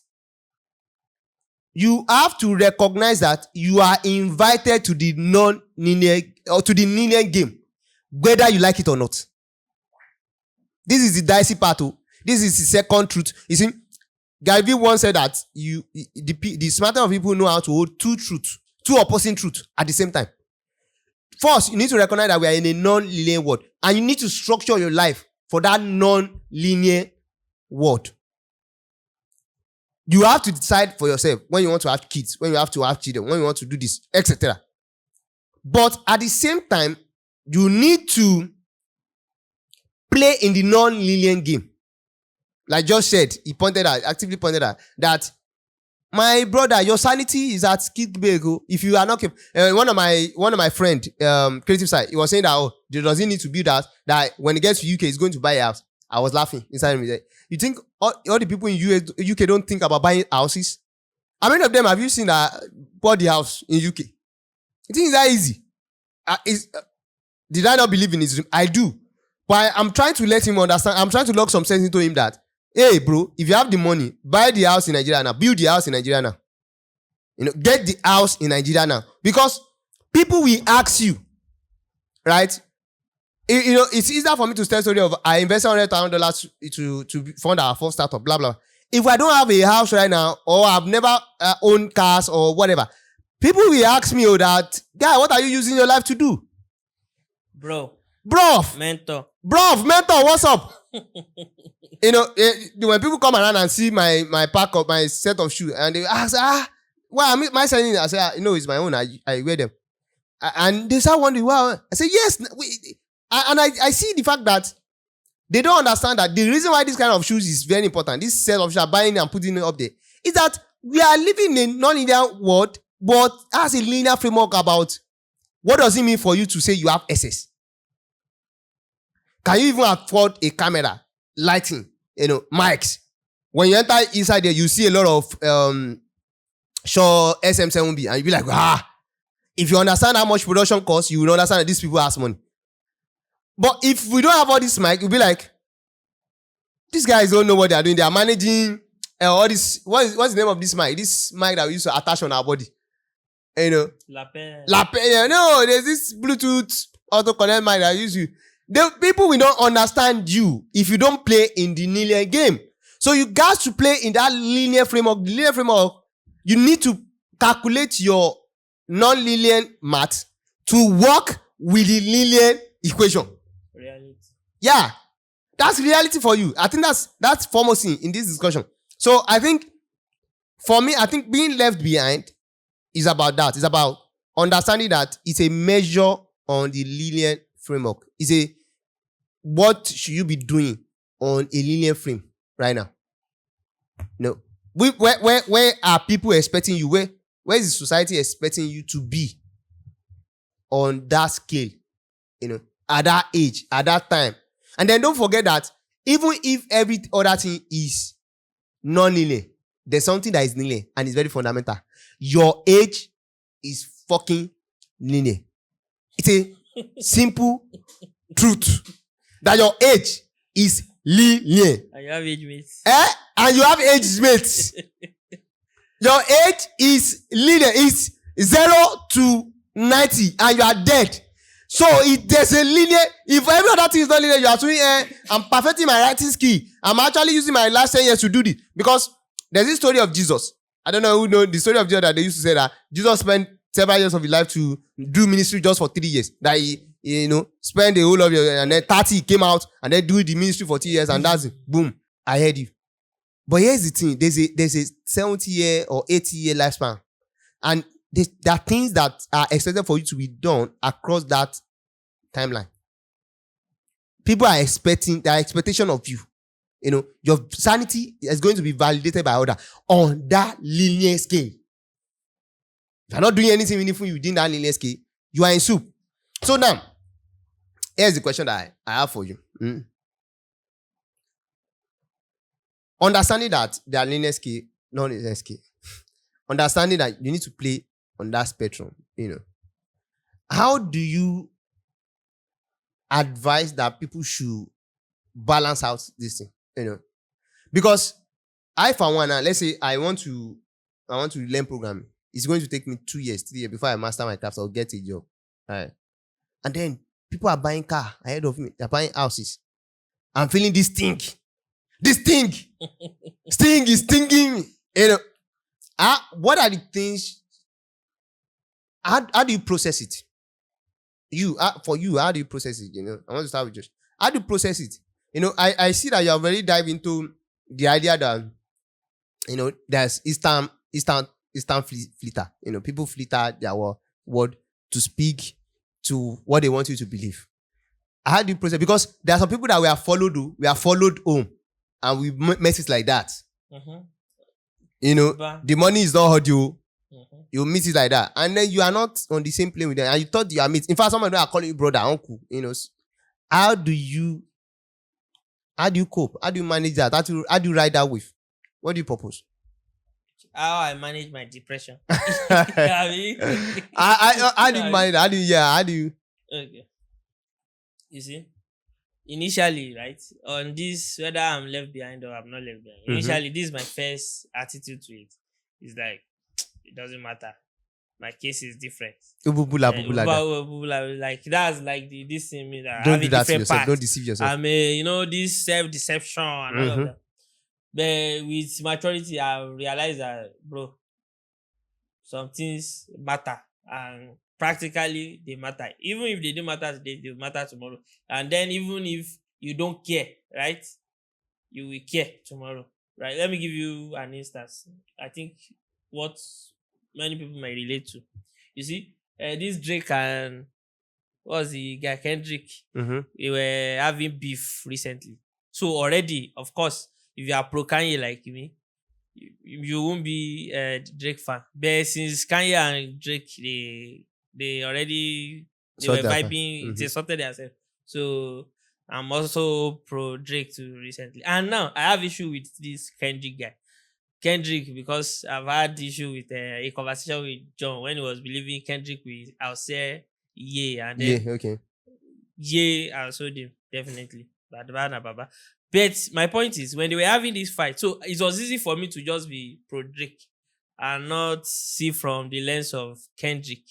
you have to recognize that you are invited to the non-linear or to the linear game, whether you like it or not. This is the dicey part. This is the second truth. You see, Gary Vee once said that the smarter of people know how to hold 2 truths, 2 opposing truths at the same time. First, you need to recognize that we are in a non-linear world, and you need to structure your life for that non-linear world. You have to decide for yourself when you want to have kids, when you have to have children, when you want to do this, etc. But at the same time, you need to play in the non-linear game. Like Josh said, actively pointed out that my brother, your sanity is at skid bagel. If you are not one of my friend, creative side, he was saying that does he need to build that when he gets to UK, he's going to buy a house. I was laughing inside me. You think all the people in UK don't think about buying houses? How many of them have you seen that bought the house in UK? You think it's that easy? Did I not believe in his dream? I do. But I'm trying to let him understand. I'm trying to lock some sense into him that, hey, bro, if you have the money, buy the house in Nigeria now. Build the house in Nigeria now. Get the house in Nigeria now. Because people will ask you, right? It's easier for me to tell a story of I invested $100,000 to fund our first startup, blah, blah. If I don't have a house right now, or I've never owned cars or whatever, people will ask me that, guy, what are you using your life to do? Bro, mentor, what's up? When people come around and see my pack of my set of shoes, and they ask, why am I selling it? I say, no, it's my own. I wear them. And they start wondering, well, I say, yes. And I see the fact that they don't understand that the reason why this kind of shoes is very important, this set of shoes are buying and putting it up there, is that we are living in a non-linear world, but has a linear framework about what does it mean for you to say you have SS. Can you even afford a camera, lighting, mics? When you enter inside there, you see a lot of Shaw SM7B, and you be like, if you understand how much production costs, you will understand that these people have money. But if we don't have all this mic, you'll be like, these guys don't know what they are doing. They are managing all this. What's the name of this mic? This mic that we used to attach on our body. Lapel. No, there's this Bluetooth auto connect mic that I use. The people will not understand you if you don't play in the linear game. So you got to play in that linear framework. The linear framework, you need to calculate your non-linear math to work with the linear equation. Reality. Yeah, that's reality for you. I think that's foremost in this discussion. So I think, for me, I think being left behind is about that. It's about understanding that it's a measure on the linear framework. It's what should you be doing on a linear frame right now? No. Where are people expecting you? Where is the society expecting you to be on that scale? At that age, at that time. And then don't forget that even if every other thing is non-linear, there's something that is linear and it's very fundamental. Your age is fucking linear. It's a simple truth that your age is linear. And you have age mates. And you have age mates. Your age is linear. It's 0 to 90 and you are dead. So if there's a linear, if every other thing is not linear, you are doing, I'm perfecting my writing skill. I'm actually using my last 10 years to do this. Because there's this story of Jesus. I don't know who knows the story of Jesus, that they used to say that Jesus spent several years of his life to do ministry just for 3 years. That he spent the whole of your, and then 30 came out and then do the ministry for 2 years, and that's it. Boom. I heard you. But here's the thing. There's a 70-year or 80-year lifespan. And there are things that are expected for you to be done across that timeline. People are expecting, their expectation of you. Your sanity is going to be validated by others on that linear scale. If you're not doing anything meaningful within that linear scale, you are in soup. So now, here's the question that I have for you. Understanding that there are linear scale, non-linear scale. Understanding that you need to play on that spectrum. How do you advise that people should balance out this thing? Because I, for one, let's say I want to learn programming. It's going to take me 2 years, 3 years before I master my craft or get a job. Right? And then people are buying car ahead of me. They're buying houses. I'm feeling this thing. This thing. Sting is stinging me. What are the things? How do you process it? For you, how do you process it? I want to start with Josh. How do you process it? I see that you have already dived into the idea that there's instant flitter. People flitter their word to speak to what they want you to believe. How do you process? Because there are some people that we are followed home, and we mess it like that. The money is not audio. You meet it like that, and then you are not on the same plane with them, and you thought you are meet. In fact, some of them are calling you brother, uncle. How do you cope? How do you manage that? How do you ride that wave? What do you propose? How I manage my depression. How do you manage that? How do you? Okay. You see, initially, right, on this, whether I'm left behind or I'm not left behind, initially, this is my first attitude to it. It's like, it doesn't matter. My case is different. Like that's like this thing me that don't have do a that to different yourself. path. Don't deceive yourself. I'm this self-deception and all of that. But with maturity, I realized that, bro, some things matter, and practically they matter. Even if they don't matter today, they will matter tomorrow. And then even if you don't care, right, you will care tomorrow, right? Let me give you an instance. I think what many people might relate to. You see, this Drake and what's the guy Kendrick? Mm-hmm. They were having beef recently. So already, of course, if you are pro Kanye like me, you won't be a Drake fan. But since Kanye and Drake, they already they So were that. vibing, they sorted themselves. So I'm also pro Drake too recently. And now I have issue with this Kendrick guy. Kendrick, because I've had issue with a conversation with John when he was believing Kendrick will outshare Ye, and then Yeah. Okay. Ye outsold him definitely. Baba. But my point is, when they were having this fight, so it was easy for me to just be pro Drake and not see from the lens of Kendrick.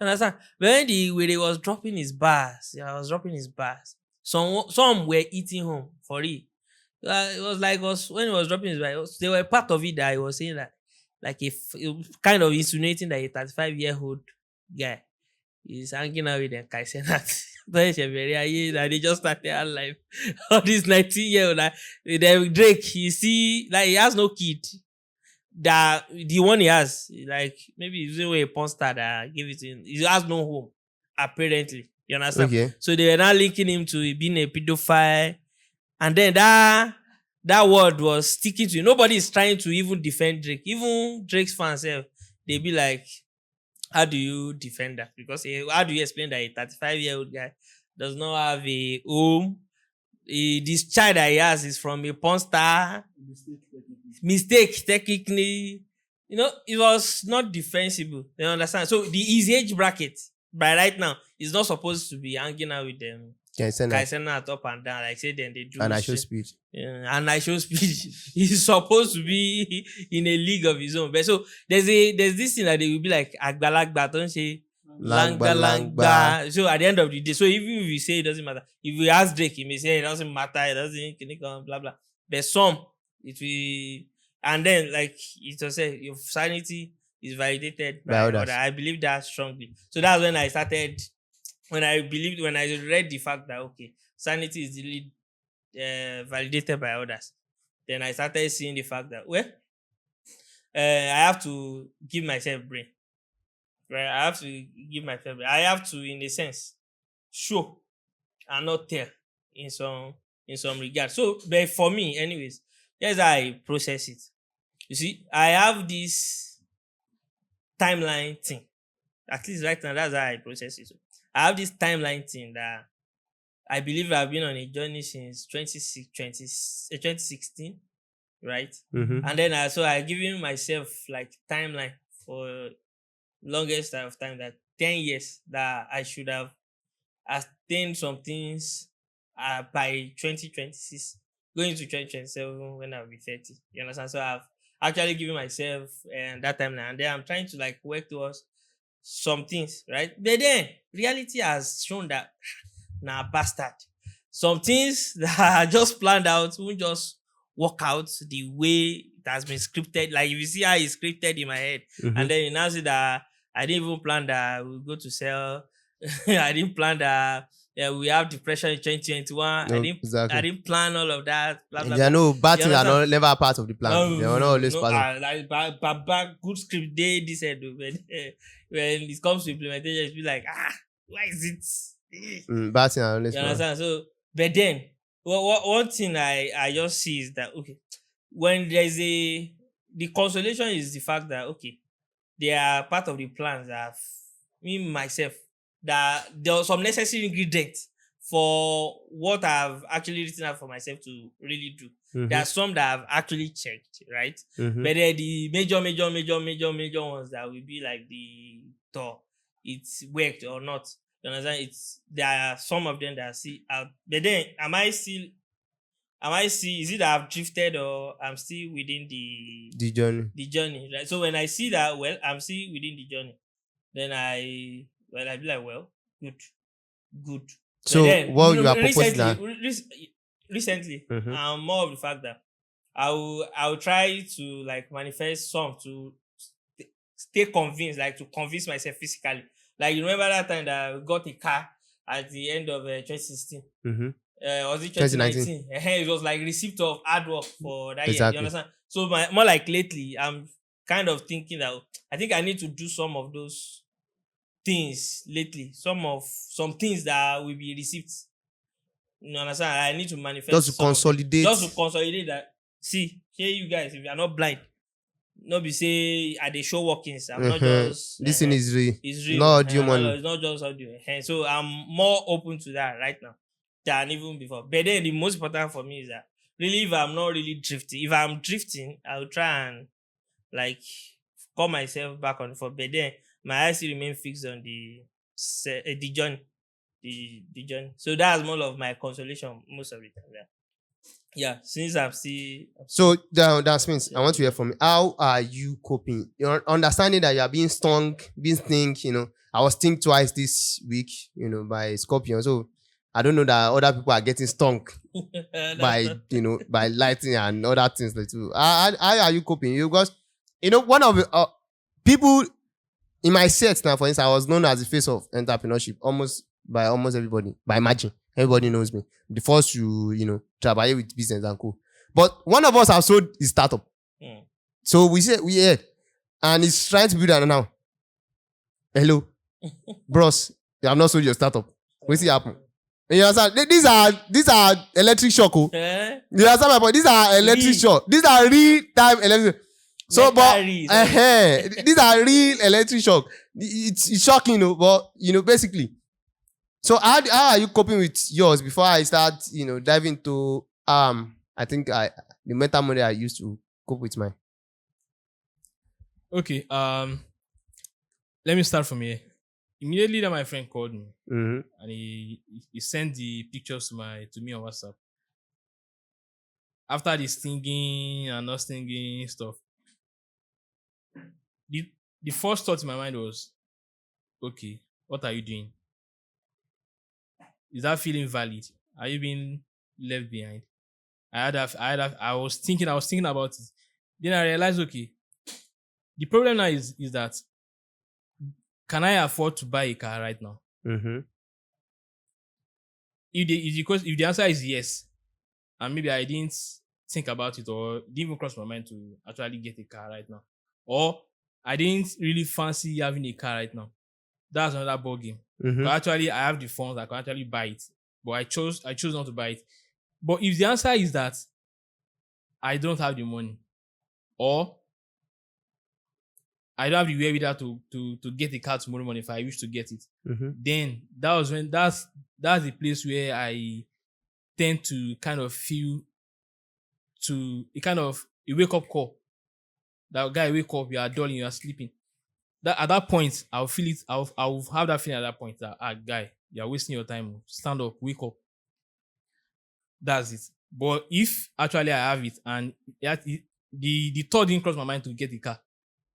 You understand? But when he was dropping his bars, I was dropping his bars. Some were eating home for it. It was like when he was dropping his bars, they were part of it that he was saying that, like kind of insinuating that a 35-year-old guy is hanging out with them Kaisenat. That they just started their life. All these 19-year-old with them Drake, you see, like he has no kid. That the one he has, like maybe he's a porn star that gave it to him. He has no home, apparently. You understand? Okay. So they were now linking him to being a pedophile. And then that word was sticking to him. Nobody is trying to even defend Drake. Even Drake's fans, they be like, how do you defend that? Because how do you explain that a 35-year-old guy does not have a home? This child that he has is from a porn star. Mistake, technically. It was not defensible. You understand? So his age bracket, by right now, is not supposed to be hanging out with them. Kaisena up and down, like say then they do. And I show speed. And I show speed. He's supposed to be in a league of his own. But so there's this thing that they will be like Agbalagba, don't say Langba. So at the end of the day, so even if you say it doesn't matter, if you ask Drake, he may say it doesn't matter, it doesn't blah blah. But some it will, and then like it will say your sanity is validated by others. I believe that strongly. So that's when I started. When I read the fact that okay, sanity is really validated by others, then I started seeing the fact that I have to give myself brain. Right? I have to give myself brain. I have to, in a sense, show and not tell in some regard. So, but for me, anyways, here's how I process it. You see, I have this timeline thing. At least right now, that's how I process it. So, I have this timeline thing that I believe I've been on a journey since 2016, right? Mm-hmm. And then I given myself like timeline for longest of time, that 10 years that I should have attained some things by 2026, going to 2027 when I'll be 30. You understand? So I've actually given myself that timeline, and then I'm trying to like work towards some things, right? But then reality has shown that bastard. Some things that are just planned out won't just work out the way it has been scripted. Like if you see how it's scripted in my head, and then you now see that I didn't even plan that we'll go to sell. I didn't plan that we have depression in 2021. No, I didn't plan all of that. Blah, blah, Yeah, blah. no, bad things are not never part of the plan. They are not always part of. Like good script they said, when it comes to implementation, it's be like, why is it? Bad things are always You part. understand? So, but then one thing I just see is that okay, when there's the consolation is the fact that okay, they are part of the plans that me myself, that there are some necessary ingredients for what I've actually written out for myself to really do. Mm-hmm. There are some that I've actually checked, right? Mm-hmm. But then the major ones that will be like it's worked or not. You understand? There are some of them that I see out. But then am I is it that I've drifted or I'm still within the journey? The journey, right? So when I see that, I'm still within the journey, then I be like, good. So then, what you are proposing recently, mm-hmm. More of the fact that I will try to like manifest some to stay convinced, like to convince myself physically. Like you remember that time that I got a car at the end of 2016. Mm-hmm. Was it 2019? It was like receipt of hard work for that year. You understand? So more like lately, I'm kind of thinking that I think I need to do some of those things lately. Some things that will be received. You understand? I need to manifest. Just to consolidate. Just to consolidate that. See, here you guys, if you are not blind, no be say I dey show workings. I'm not just this thing is real. it's real. No audio money. It's not just audio. So I'm more open to that right now than even before. But then the most important for me is that really, if I'm not really drifting, if I'm drifting, I'll try and like call myself back on for. But then my eyes still remain fixed on the journey. The journey. So that's more of my consolation most of the time. Yeah, since I'm still. So that means I want to hear from you. How are you coping? You're understanding that you are being stung, being stinged. I was stung twice this week. By scorpion. So I don't know that other people are getting stung by by lightning and other things like too. How are you coping? Because one of the people in my set now, for instance, I was known as the face of entrepreneurship by almost everybody. By margin, everybody knows me. The first to travel with business and co. But one of us have sold his startup. So we heard, and he's trying to build that now. Hello, bros, you have not sold your startup. What's it happen? You understand? These are electric shock. You understand my point? These are electric shock. These are real time electric. So, but these are real electric shock. It's shocking, but basically. So how are you coping with yours before I start, diving into I think the mental model I used to cope with mine. Okay. Let me start from here. Immediately that my friend called me and he sent the pictures to me on WhatsApp. After the stinging and not stinging stuff, the first thought in my mind was, okay, what are you doing? Is that feeling valid? Are you being left behind? I was thinking about it. Then I realized, okay, the problem now is that, can I afford to buy a car right now? If the answer is yes, and maybe I didn't think about it or didn't even cross my mind to actually get a car right now, or I didn't really fancy having a car right now, that's another ball game. But actually, I have the funds, I can actually buy it. But I chose not to buy it. But if the answer is that I don't have the money, or I don't have the wherewithal to get a car tomorrow morning if I wish to get it, then that's the place where I tend to kind of feel a wake up call. That guy, wake up, you are dulling, you are sleeping. That at that point, I'll feel it. I'll have that feeling at that point that, guy, you're wasting your time. Stand up, wake up. That's it. But if actually I have it and the thought didn't cross my mind to get the car,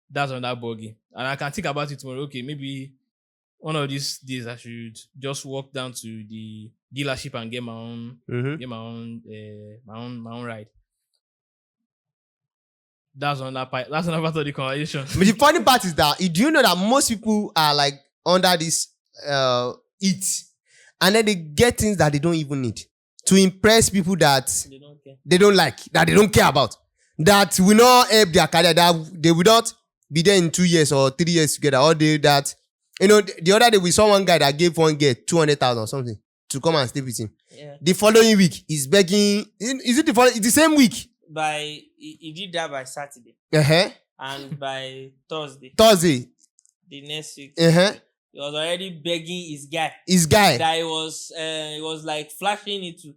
that's another ball game. And I can think about it tomorrow. Okay, maybe one of these days I should just walk down to the dealership and get my own ride. That's another part of the conversation. But the funny part is that, do you know that most people are like under this it, and then they get things that they don't even need to impress people that they don't like, that they don't care about, that will not help their career, that they will not be there in 2 years or 3 years together, or the other day we saw one guy that gave one girl 200,000 or something to come and stay with him. Yeah. The following week he's begging. It's the same week. He did that by Saturday. And by Thursday, the next week, he was already begging his guy. That he was like flashing it to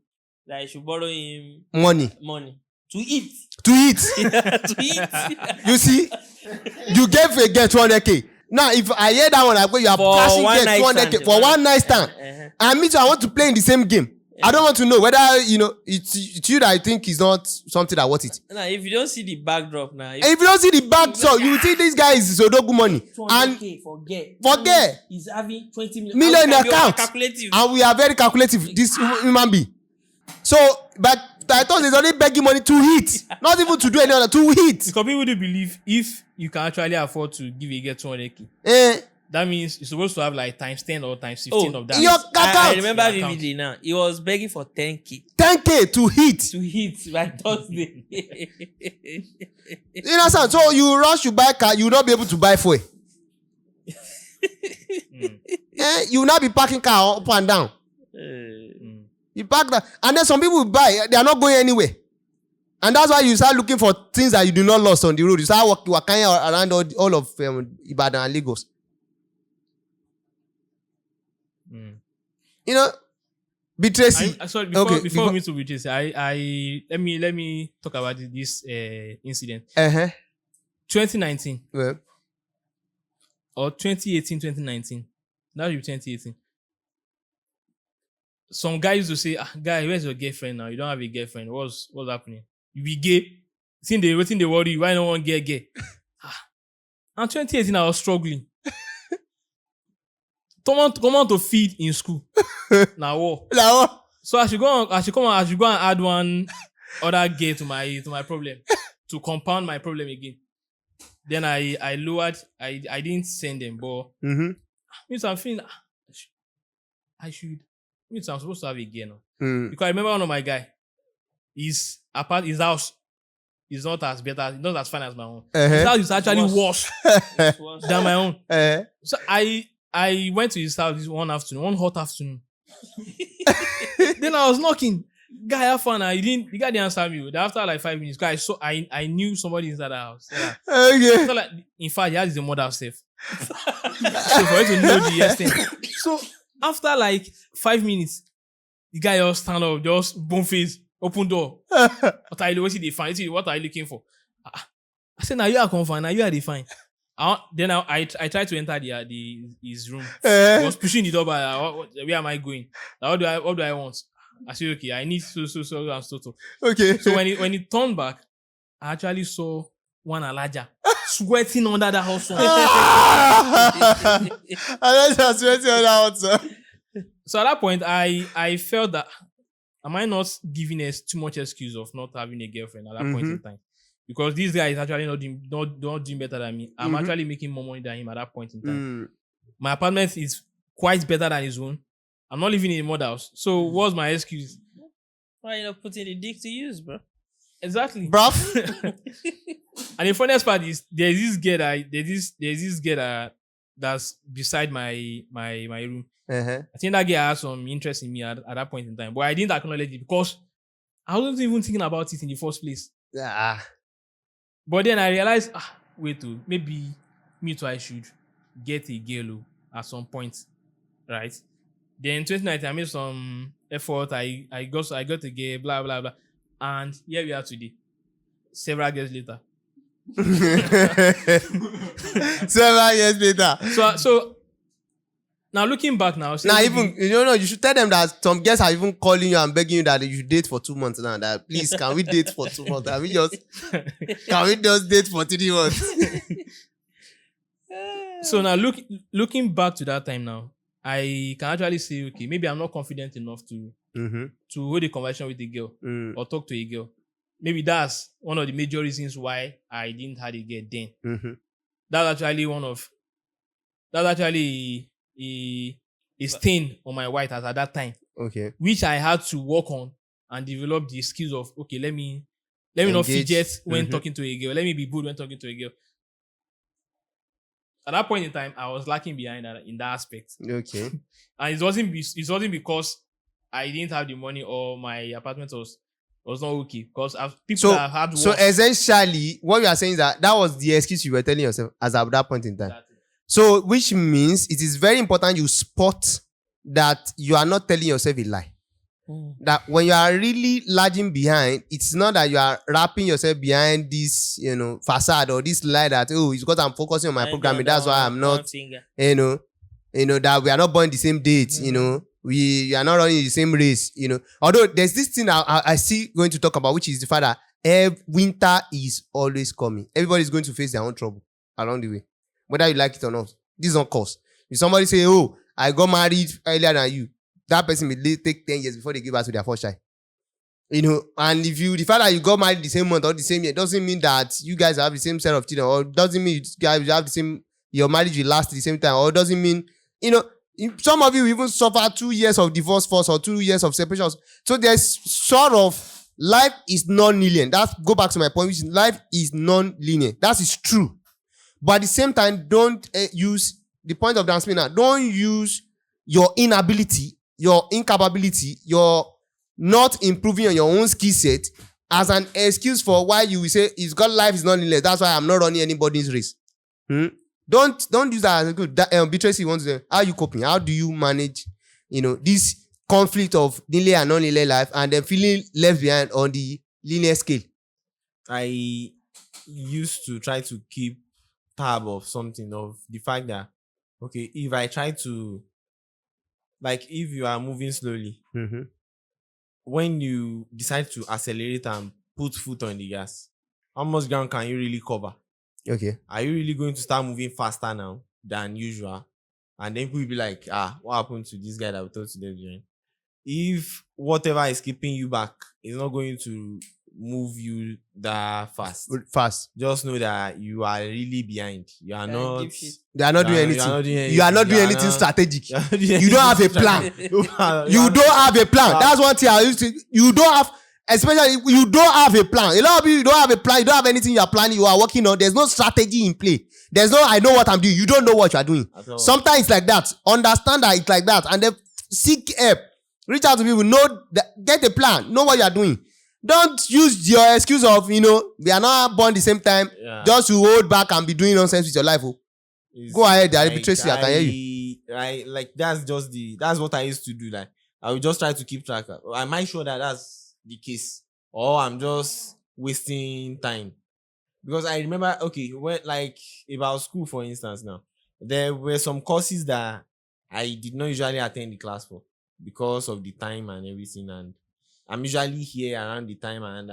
that he should borrow him money to eat. To eat. You see, you gave a girl 200K. Now, if I hear that one, I go, you are flashing girl 200K for one night stand. And me too, I want to play in the same game. I don't want to know whether, it's you that I think is not something that worth it. Now, if you don't see the backdrop now. If you don't see the backdrop, you will think this guy is Sodogu money. And forget. He's having 20 million in account. And we are very calculative, this human being. So, but I thought he's only begging money to eat. Not even to do any other, to eat. Because people do believe if you can actually afford to give a girl 200K. That means you're supposed to have like times 10 or times 15 of that. I remember vividly now. He was begging for 10K. 10K to hit. To hit by Thursday. You understand? So you rush to buy car, you will not be able to buy fuel. You will not be parking car up and down. You park that, and then some people will buy. They are not going anywhere, and that's why you start looking for things that you do not lost on the road. You start walking around all of Ibadan and Lagos. You know, Tracy. Sorry, before we move to Tracy, let me talk about this incident. 2019 or 2018, 2019. That would be 2018. Some guys used to say, guy, where's your girlfriend now? You don't have a girlfriend. What's happening? You be gay? Since they worry you, why no one get gay? And 2018, I was struggling. Come on to feed in school. Now what? So I should go and add one other gay to my problem to compound my problem again. Then I lowered. I didn't send them, but means I'm feeling I should. Means I'm supposed to have a gay now because I remember one of my guy. His house is not as better, not as fine as my own. His house is actually worse than my own. So I went to his house this one hot afternoon. Then I was knocking. Guy, have fun. The guy didn't answer me. After like 5 minutes, guys, so I knew somebody inside the house. Yeah. Okay. So like, in fact, he has the mother herself. So for you to know the extent. So after like 5 minutes, the guy just stand up, just bone face, open door. What are you looking for? I said, now you are confident. Now you are defined. Then I tried to enter his room. He was pushing the door, but where am I going? What do I want? I said, okay, I need so and so. Okay. So when he turned back, I actually saw one Alaja sweating under the house. Alaja sweating under the house. So at that point, I felt that am I not giving us too much excuse of not having a girlfriend at that point in time? Because this guy is actually not doing better than me. I'm actually making more money than him at that point in time. My apartment is quite better than his own. I'm not living in a mother house. So what's my excuse? Why you not putting the dick to use, bro? Exactly. Bro. And the funniest part is there's this girl that's beside my room. I think that girl has some interest in me at that point in time. But I didn't acknowledge it because I wasn't even thinking about it in the first place. But then I realized, maybe me too, I should get a girl at some point, right? Then 2019, I made some effort. I got a girl, blah blah blah, and here we are today, several years later. Several years later. So now looking back now, you should tell them that some guests are even calling you and begging you that you should date for 2 months now. That please, can we date for 2 months? Can we just date for 3 months? So now looking back to that time now, I can actually say, okay, maybe I'm not confident enough to hold a conversation with a girl or talk to a girl. Maybe that's one of the major reasons why I didn't have a girl then. That's actually a stain on my white at that time. Okay. Which I had to work on and develop the skills of, okay, let me not fidget when talking to a girl. Let me be good when talking to a girl. At that point in time, I was lacking behind in that aspect. Okay. And it wasn't because I didn't have the money or my apartment was not okay. Because people that have had work. So essentially, what you are saying is that was the excuse you were telling yourself as at that point in time. So, which means it is very important you spot that you are not telling yourself a lie. That when you are really lagging behind, it's not that you are wrapping yourself behind this, facade or this lie that, it's because I'm focusing on my programming. That's why I'm not, that we are not born the same date, we are not running the same race, Although there's this thing I see going to talk about, which is the fact that winter is always coming. Everybody is going to face their own trouble along the way. Whether you like it or not. This is not cause. If somebody say, I got married earlier than you, that person may take 10 years before they give birth to their first child. And if the fact that you got married the same month or the same year doesn't mean that you guys have the same set of children, or doesn't mean you guys have the same, your marriage will last the same time, or doesn't mean, some of you even suffer 2 years of divorce first or 2 years of separation. So there's sort of, life is non-linear. Go back to my point, which is life is non-linear. That is true. But at the same time, don't use the point of dance now. Don't use your inability, your incapability, your not improving on your own skill set as an excuse for why you will say, it's God life is not linear. That's why I'm not running anybody's race. Don't use that as a good. Beatrice wants to say, how are you coping? How do you manage, this conflict of linear and non-linear life and then feeling left behind on the linear scale? I used to try to keep tab of something, of the fact that, okay, if I try to, like, if you are moving slowly, when you decide to accelerate and put foot on the gas, how much ground can you really cover? Okay. Are you really going to start moving faster now than usual? And then people will be like, what happened to this guy that we thought to them during? If whatever is keeping you back is not going to move you that fast, just know that you are really behind. You are not. They are not doing anything. You are not doing anything strategic. You don't have a plan. You don't have a plan. That's one thing I used to. You don't have, especially you don't have a plan. A lot of people, you don't have a plan. You don't have anything you are planning. You are working on. There's no strategy in play. There's no, I know what I'm doing. You don't know what you are doing. Sometimes it's like that. Understand that it's like that, and then seek help. Reach out to people. Get a plan. Know what you are doing. Don't use your excuse of, we are not born the same time, just to hold back and be doing nonsense with your life. Go ahead, the arbitrary, I can hear you. Like, that's what I used to do. Like, I would just try to keep track. I might sure that that's the case, or I'm just wasting time. Because I remember, okay, when, like, about school, for instance, now, there were some courses that I did not usually attend the class for because of the time and everything, and I'm usually here around the time, and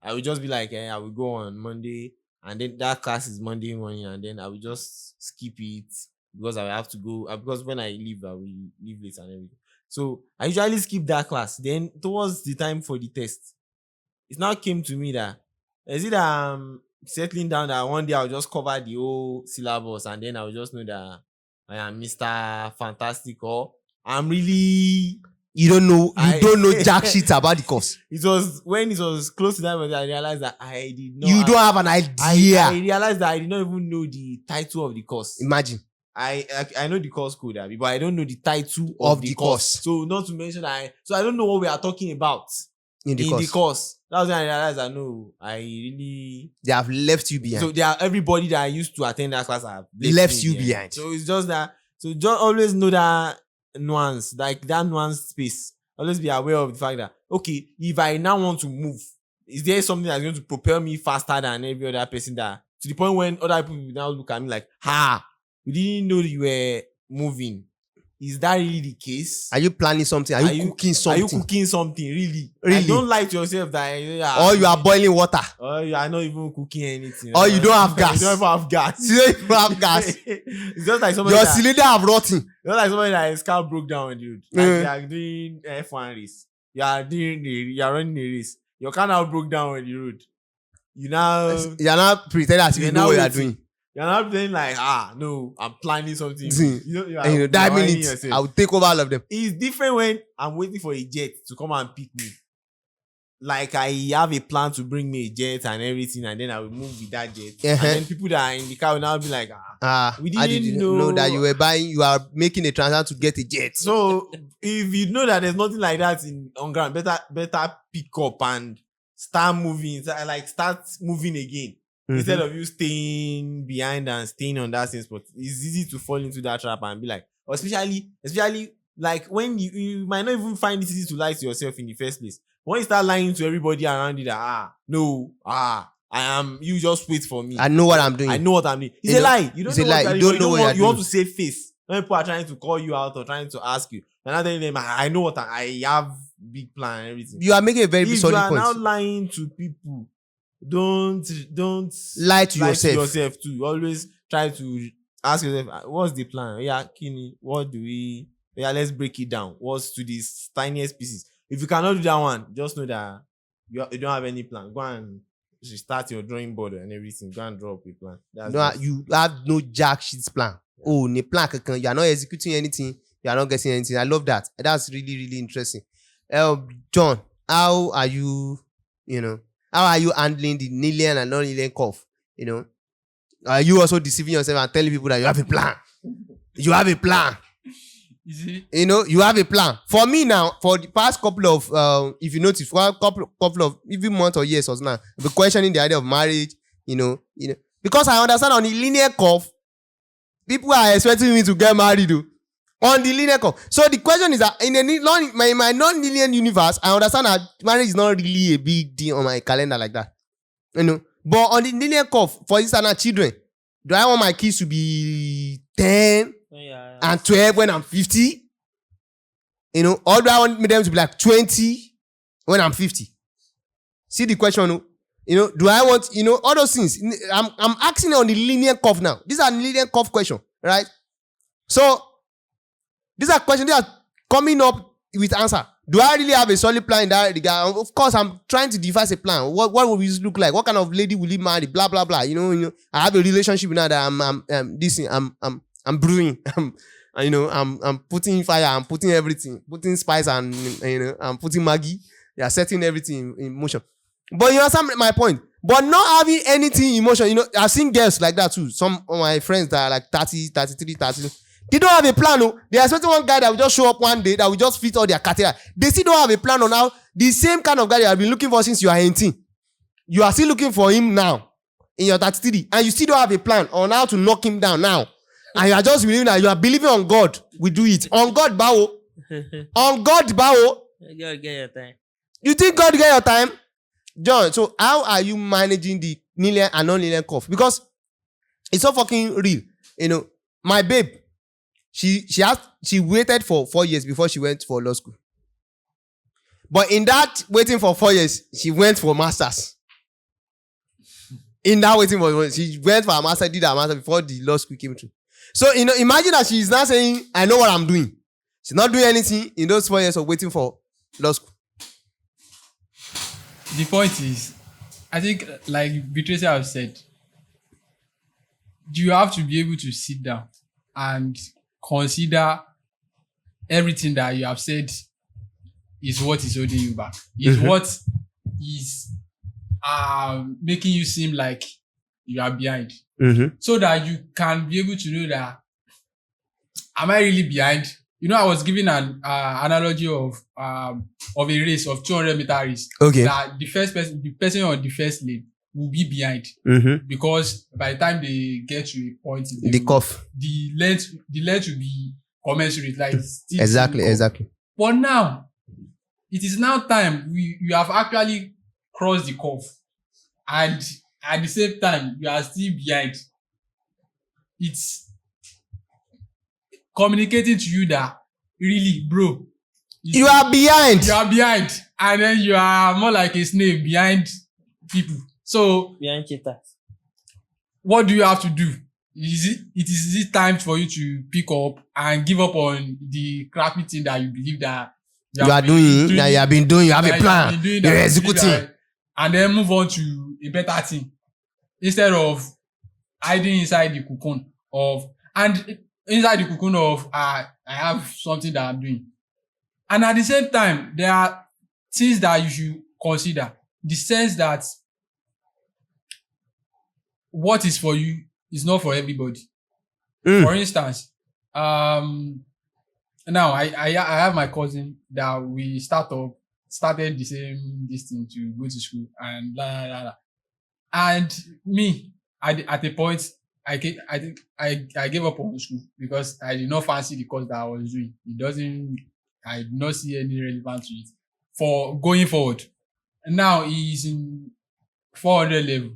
I will just be like, I will go on Monday, and then that class is Monday morning, and then I will just skip it because I will have to go. Because when I leave, I will leave late and everything. So I usually skip that class. Then towards the time for the test, it now came to me that is it settling down that one day I'll just cover the whole syllabus, and then I'll just know that I am Mr. Fantastic, or I'm really. You don't know jack shit about the course. It was when it was close to that when I realized that I did not. You don't have an idea. I realized that I did not even know the title of the course. Imagine. I know the course code, but I don't know the title of the course. So not to mention I don't know what we are talking about in the course. That was when I realized that no, I really. They have left you behind. So everybody that I used to attend that class have left you behind. So it's just that. So just always know that nuance, like that nuance space. Always be aware of the fact that, okay, if I now want to move, is there something that's going to propel me faster than every other person, that to the point when other people will now look at me like, we didn't know you were moving. Is that really the case? Are you planning something? Are you cooking something? Are you cooking something? Really? Don't lie to yourself that or you are boiling water. Or you are not even cooking anything. Or you don't have gas. You don't even have gas. You don't even have gas. It's just like somebody. Your cylinder have rotten. It's just like somebody that his car broke down, dude. Like they are doing F1 race. You are running a race. Your car now broke down on the road. You're not pretending as if you know what you are doing. You're not playing like, no, I'm planning something. That minute, I will take over all of them. It's different when I'm waiting for a jet to come and pick me. Like, I have a plan to bring me a jet and everything, and then I will move with that jet. And then people that are in the car will now be like, we didn't know that you are making a transaction to get a jet. So, if you know that there's nothing like that on ground, better pick up and start moving. Like, start moving again. Instead of you staying behind and staying on that same spot. It's easy to fall into that trap and be like, or especially like when you might not even find it easy to lie to yourself in the first place. When you start lying to everybody around you that, I am, you just wait for me. I know what I'm doing. It's a lie. You don't know what you don't know what you're doing. You want to save face. When people are trying to call you out or trying to ask you, and I'm telling them, I know what I have big plan and everything. You are making a very solid point. If you are now lying to people, don't lie to yourself too. Always try to ask yourself, what's the plan? Kini, let's break it down. What's to these tiniest pieces? If you cannot do that one, just know that you don't have any plan. Go and start your drawing board and everything. Go and draw up a plan. You have no jack shit plan. Yeah. Plan. You are not executing anything. You are not getting anything. I love that. That's really, really interesting. John, how are you, how are you handling the linear and non-linear curve? Are you also deceiving yourself and telling people that you have a plan? You have a plan. You see? You know, you have a plan. For me now, for the past couple of, if you notice, for a couple of even months or years or so now, I've been questioning the idea of marriage. You know, because I understand on the linear curve, people are expecting me to get married. Though. On the linear curve. So the question is that in my non-linear universe, I understand that marriage is not really a big deal on my calendar like that. You know, but on the linear curve, for instance, children, do I want my kids to be 10 and 12 when I'm 50? You know, or do I want them to be like 20 when I'm 50? See the question, you know, do I want, you know, all those things? I'm asking on the linear curve now. These are linear curve questions, right? So, these are questions that are coming up with answer. Do I really have a solid plan in that regard? Of course, I'm trying to devise a plan. What will this look like? What kind of lady will he marry? Blah blah blah. You know. I have a relationship now that I'm brewing. I'm putting fire. I'm putting everything. Putting spice and I'm putting Maggie. They are setting everything in motion. But you understand my point. But not having anything in motion. You know, I've seen girls like that too. Some of my friends that are like 30, 33, 30. They don't have a plan. No. They are expecting one guy that will just show up one day that will just fit all their criteria. They still don't have a plan on how the same kind of guy you have been looking for since you are 18. You are still looking for him now in your 33, and you still don't have a plan on how to knock him down now. And you are just believing that you are believing on God. We do it on God, Bao. On God, Bao. God get your time. You think God get your time, John? So how are you managing the linear and non-linear curve? Because it's so fucking real. You know, my babe. She waited for 4 years before she went for law school. But in that waiting for 4 years, she went for masters. In that waiting for she went for a master, did her master before the law school came through. So imagine that she's now saying, I know what I'm doing. She's not doing anything in those 4 years of waiting for law school. The point is, I think, like Beatrice has said, you have to be able to sit down and consider everything that you have said is what is holding you back. Is what is making you seem like you are behind. So that you can be able to know that, am I really behind? You know, I was giving an analogy of a race of 200-meter race. Okay. That the person on the first lane will be behind because by the time they get to a point, The curve. the length will be commensurate. Like Exactly. But now, it is now time you have actually crossed the curve, and at the same time you are still behind. It's communicating to you that really, bro, You are behind. You are behind, and then you are more like a snake behind people. So Behind cheaters. what do you have to do? Is it time for you to pick up and give up on the crappy thing that you believe that you are doing, that you have been doing, you have a plan, you're executing, and then move on to a better thing instead of hiding inside the cocoon of I have something that I'm doing. And at the same time, there are things that you should consider. The sense that what is for you is not for everybody. For instance, now I have my cousin that we started the same thing to go to school and blah blah blah. And me at a point I gave up on school because I did not fancy the course that I was doing. I did not see any relevance to it for going forward. And now he's in 400 level.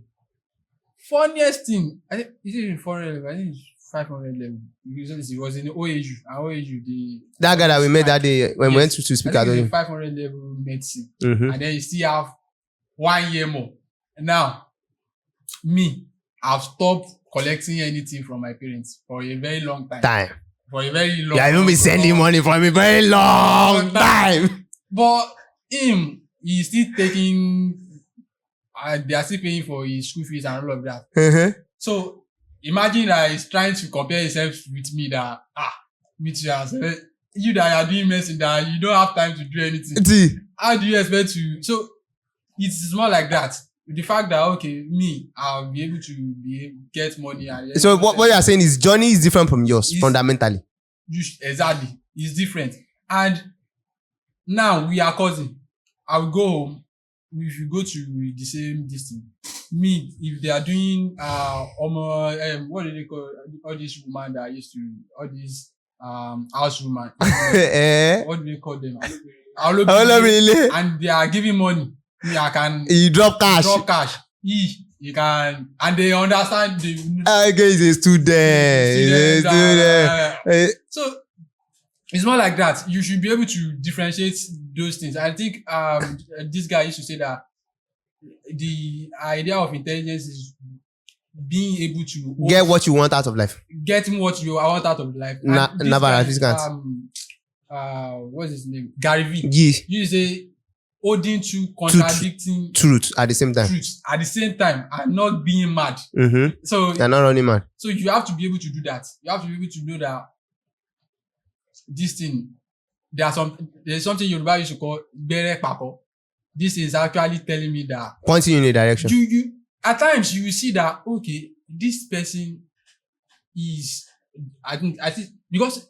Funniest thing, I think is it in 400 level? I think it's 500 level. Because he was in OAU. And OAU, that guy that we met that day when we went to speak at the 500 level medicine. And then you still have 1 year more. And now, I've stopped collecting anything from my parents for a very long time. For a very long time. You haven't been sending money for a very long time. But he's still taking, they are still paying for his school fees and all of that. So imagine that he's trying to compare himself with me that, me too, you that are doing medicine that you don't have time to do anything. How do you expect to? So it's more like that. the fact that okay, me, I'll be able to get money. And So what you are saying is journey is different from yours Is- fundamentally. Exactly, it's different. And now we are cousin. I will go home. If you go to the same distance, me, if they are doing what do they call all these women that used to all these house women? What do they call them? Really? And they are giving money. Me, I can You drop cash. You can, and they understand the. I guess a student. So it's more like that. You should be able to differentiate those things. I think this guy used to say that the idea of intelligence is being able to Get what you want out of life. getting what you want out of life. What's his name? Gary V. Yeah. You say holding to contradicting Truth at the same time. truths at the same time and not being mad. Mm-hmm. So You're not running mad. So you have to be able to do that. You have to be able to know that this thing, there's something Yoruba used to call bere papo. This is actually telling me that Pointing you in a direction. you at times you will see that okay, this person is I think because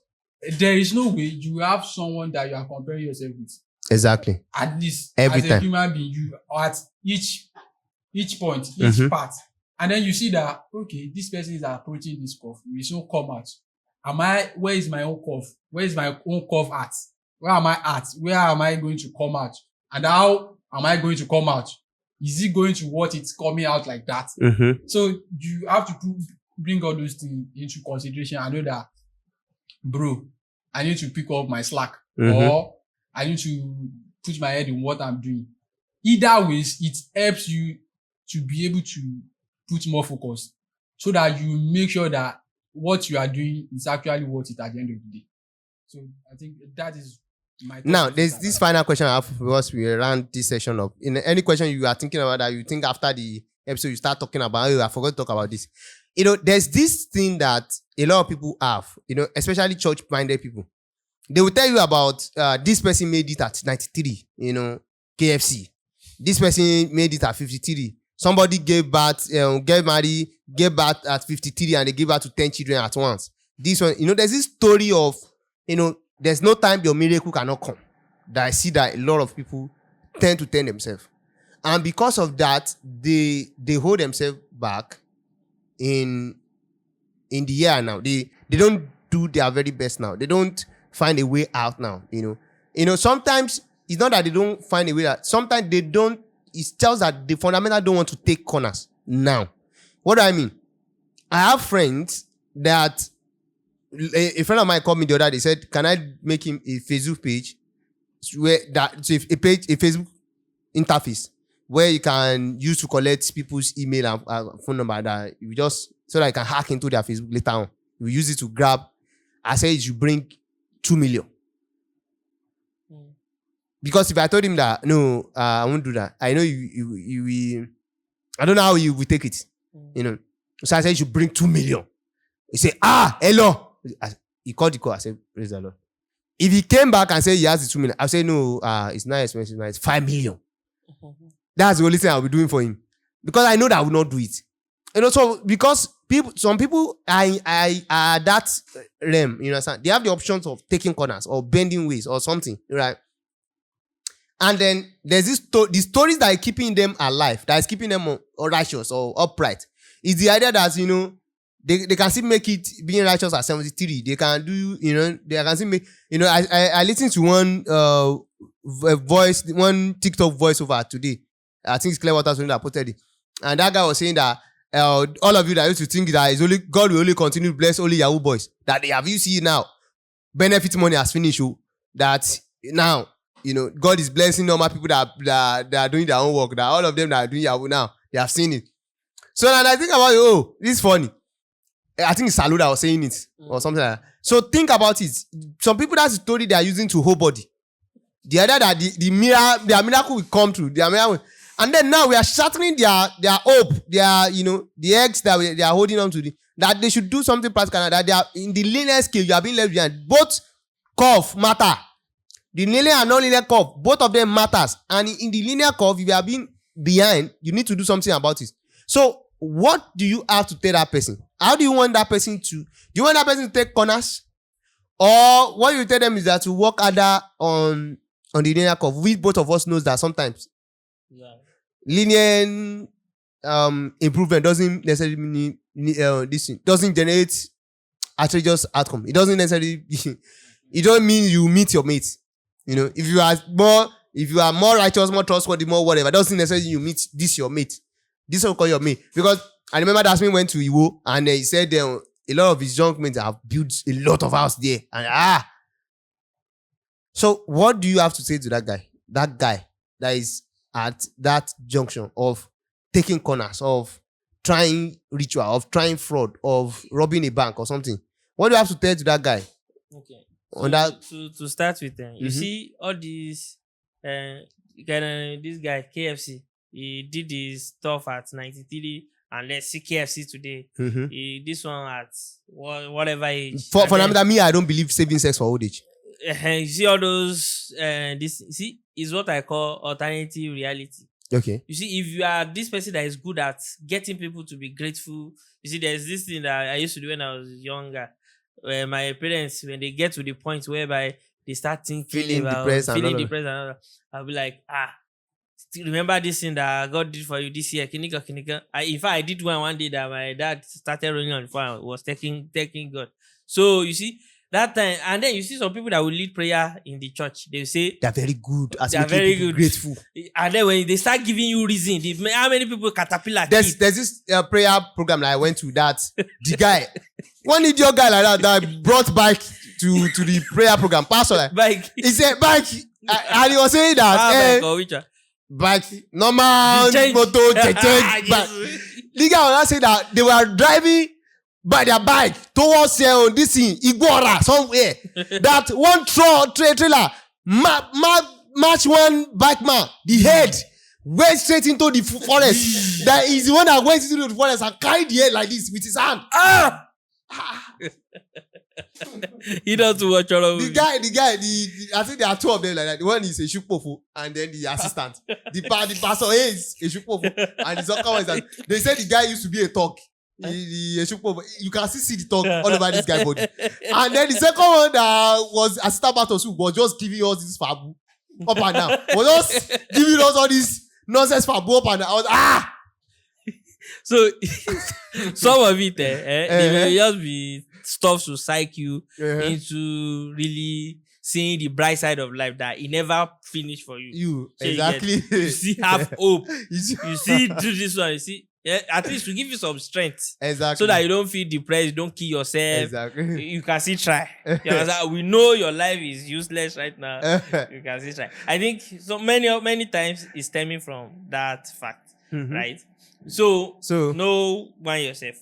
there is no way you have someone that you are comparing yourself with. Exactly. At least Every as time. a human being, you are at each point, each part. And then you see that, okay, this person is approaching this curve. We soon come out. Where is my own curve? Where is my own curve at? Where am I at? Where am I going to come out? And how am I going to come out? Is it going to what it's coming out like that? Mm-hmm. So you have to bring all those things into consideration. I know that, bro, I need to pick up my slack or I need to put my head in what I'm doing. Either ways, it helps you to be able to put more focus so that you make sure that what you are doing is actually worth it at the end of the day. So I think that is my thought. Now, there's this final question I have because we ran this session up. In any question you are thinking about that you think after the episode you start talking about, oh, I forgot to talk about this. There's this thing that a lot of people have, especially church-minded people. They will tell you about this person made it at 93, KFC. This person made it at 53. Somebody gave birth, get married, gave birth at 53 and they gave birth to 10 children at once. This one, there's this story of, there's no time your miracle cannot come. That I see that a lot of people tend to tell themselves. And because of that, they hold themselves back in the year now. They don't do their very best now. They don't find a way out now. Sometimes it's not that they don't find a way out. Sometimes they don't. It tells that the fundamental don't want to take corners now. What do I mean? I have friends that a friend of mine called me the other day. Said, "Can I make him a Facebook page where a Facebook interface where you can use to collect people's email and phone number that you just so that you can hack into their Facebook later on. You use it to grab." I said, "You bring 2 million." Because if I told him that, no, I won't do that. I know you I don't know how you will take it. So I said, "You should bring 2 million." He said, hello. He called the call. I said, "Praise the Lord." If he came back and said he has the 2 million, I said, "No, it's not expensive. It's 5 million. That's the only thing I'll be doing for him. Because I know that I will not do it. So because some people are that realm, you understand? They have the options of taking corners or bending ways or something, right? And then there's the stories that are keeping them alive, that is keeping them righteous or upright. Is the idea that, they can still make it being righteous at 73. They can do, they can still make, I listened to one TikTok voiceover today. I think it's Clear Waters that posted it. And that guy was saying that all of you that used to think that God will only continue to bless only Yahoo boys, that have you seen now, benefit money has finished. That now, God is blessing normal people that are doing their own work, that all of them that are doing Yahoo now, they have seen it. So then I think about it, this is funny. I think it's Salud that was saying it or something like that. So think about it. Some people, that's the story they are using to whole body. The other that their miracle will come through. And then now we are shattering their hope, the eggs that they are holding on to, that they should do something practical, that they are in the linear scale, you are being left behind. Both curve matter. The linear and non-linear curve, both of them matters. And in the linear curve, if you are being behind, you need to do something about it. So what do you have to tell that person? How do you want that person to? Do you want that person to take corners? Or what you tell them is that to work harder on the linear curve. We both of us knows that sometimes linear improvement doesn't necessarily mean this thing doesn't generate outrageous outcome. It doesn't necessarily it don't mean you meet your mate. You know, if you are more righteous, more trustworthy, more whatever, doesn't necessarily you meet this your mate. This will call your mate. Because I remember that Dasmin went to Iwo and he said a lot of his young men have built a lot of house there. And so what do you have to say to that guy? That guy that is at that junction of taking corners, of trying ritual, of trying fraud, of robbing a bank or something. What do you have to tell to that guy? Okay. On that, to start with, you see all these, this guy KFC, he did his stuff at 93, and let's see KFC today. This one at whatever age. For me, I don't believe saving sex for old age. You see all those, see, is what I call alternative reality. Okay. You see, if you are this person that is good at getting people to be grateful, you see, there's this thing that I used to do when I was younger. Where my parents, when they get to the point whereby they start thinking feeling about depressed, and all that, I'll be like, still remember this thing that God did for you this year? Kinika. In fact, I did one day that my dad started running on the phone, was thanking God. So you see, that time, and then you see some people that will lead prayer in the church. They will say they're very good. They are very good. Grateful. And then when they start giving you reason, how many people caterpillar? There's this prayer program that I went to that the guy, one idiot guy like that brought bike to the prayer program. Pastor, like, bike. He said bike, and he was saying that bike, normal motor, bike. The guy was saying that they were driving by their bike towards this thing, Igora, somewhere. That one trailer match one bike man, the head went straight into the forest. That is the one that went into the forest and carried the head like this with his hand. He doesn't watch all of the guy, I think there are two of them like that. The one is a shukpofu and then the assistant. the pastor is a shukpofu and the second one is that they said the guy used to be a talk. You can still see the talk all over this guy's body. And then the second one that was assistant pastor was just giving us this fabu up and down. Was just giving us all this nonsense fabu up and down. I was So some of it, it will just be stuff to psych you into really seeing the bright side of life that it never finished for you. So exactly. You see, have hope. You see, do this one. You see, at least to give you some strength. Exactly. So that you don't feel depressed, you don't kill yourself. Exactly. You can still try. We know your life is useless right now. You can still try. I think so many times it's stemming from that fact, right? So know one yourself.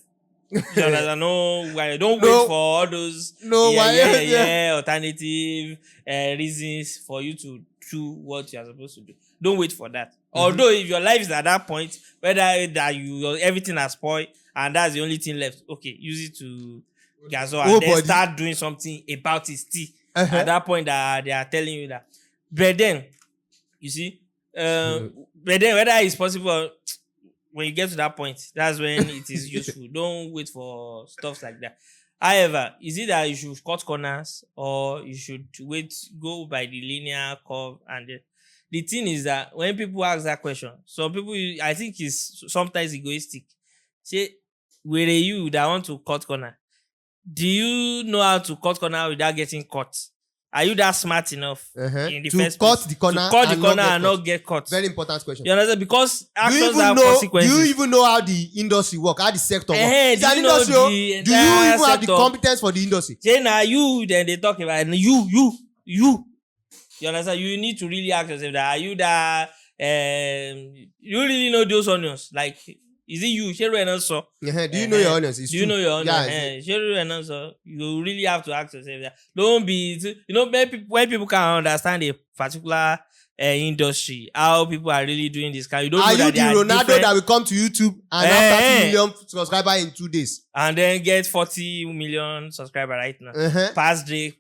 Don't wait for all those alternative reasons for you to do what you are supposed to do. Don't wait for that. Although if your life is at that point, whether that everything has spoiled and that's the only thing left, okay, use it to gas and then start doing something about it still. At that point that they are telling you that. But then, you see, but then whether it's possible, when you get to that point, that's when it is useful. Don't wait for stuff like that. However, is it that you should cut corners or you should go by the linear curve? And the thing is that when people ask that question, some people, I think, is sometimes egoistic. Say, where are you that want to cut corner? Do you know how to cut corner without getting caught? Are you that smart enough in the first place the corner to cut the corner and not get caught? Very important question. You understand? Because actions have consequences. Do you even know how the industry works? How the sector works? It's an industry. Do you even have the competence for the industry? Say now you, then they talk about you. You understand? You need to really ask yourself that are you that you really know those onions? Like, is it you? Do you know your onions? Do you know your onions? You really have to ask yourself that. Don't be, when people can understand a particular industry, how people are really doing this. You don't are know you that the Ronaldo that will come to YouTube and have 30 million subscribers in 2 days? And then get 40 million subscribers right now. Pass Drake,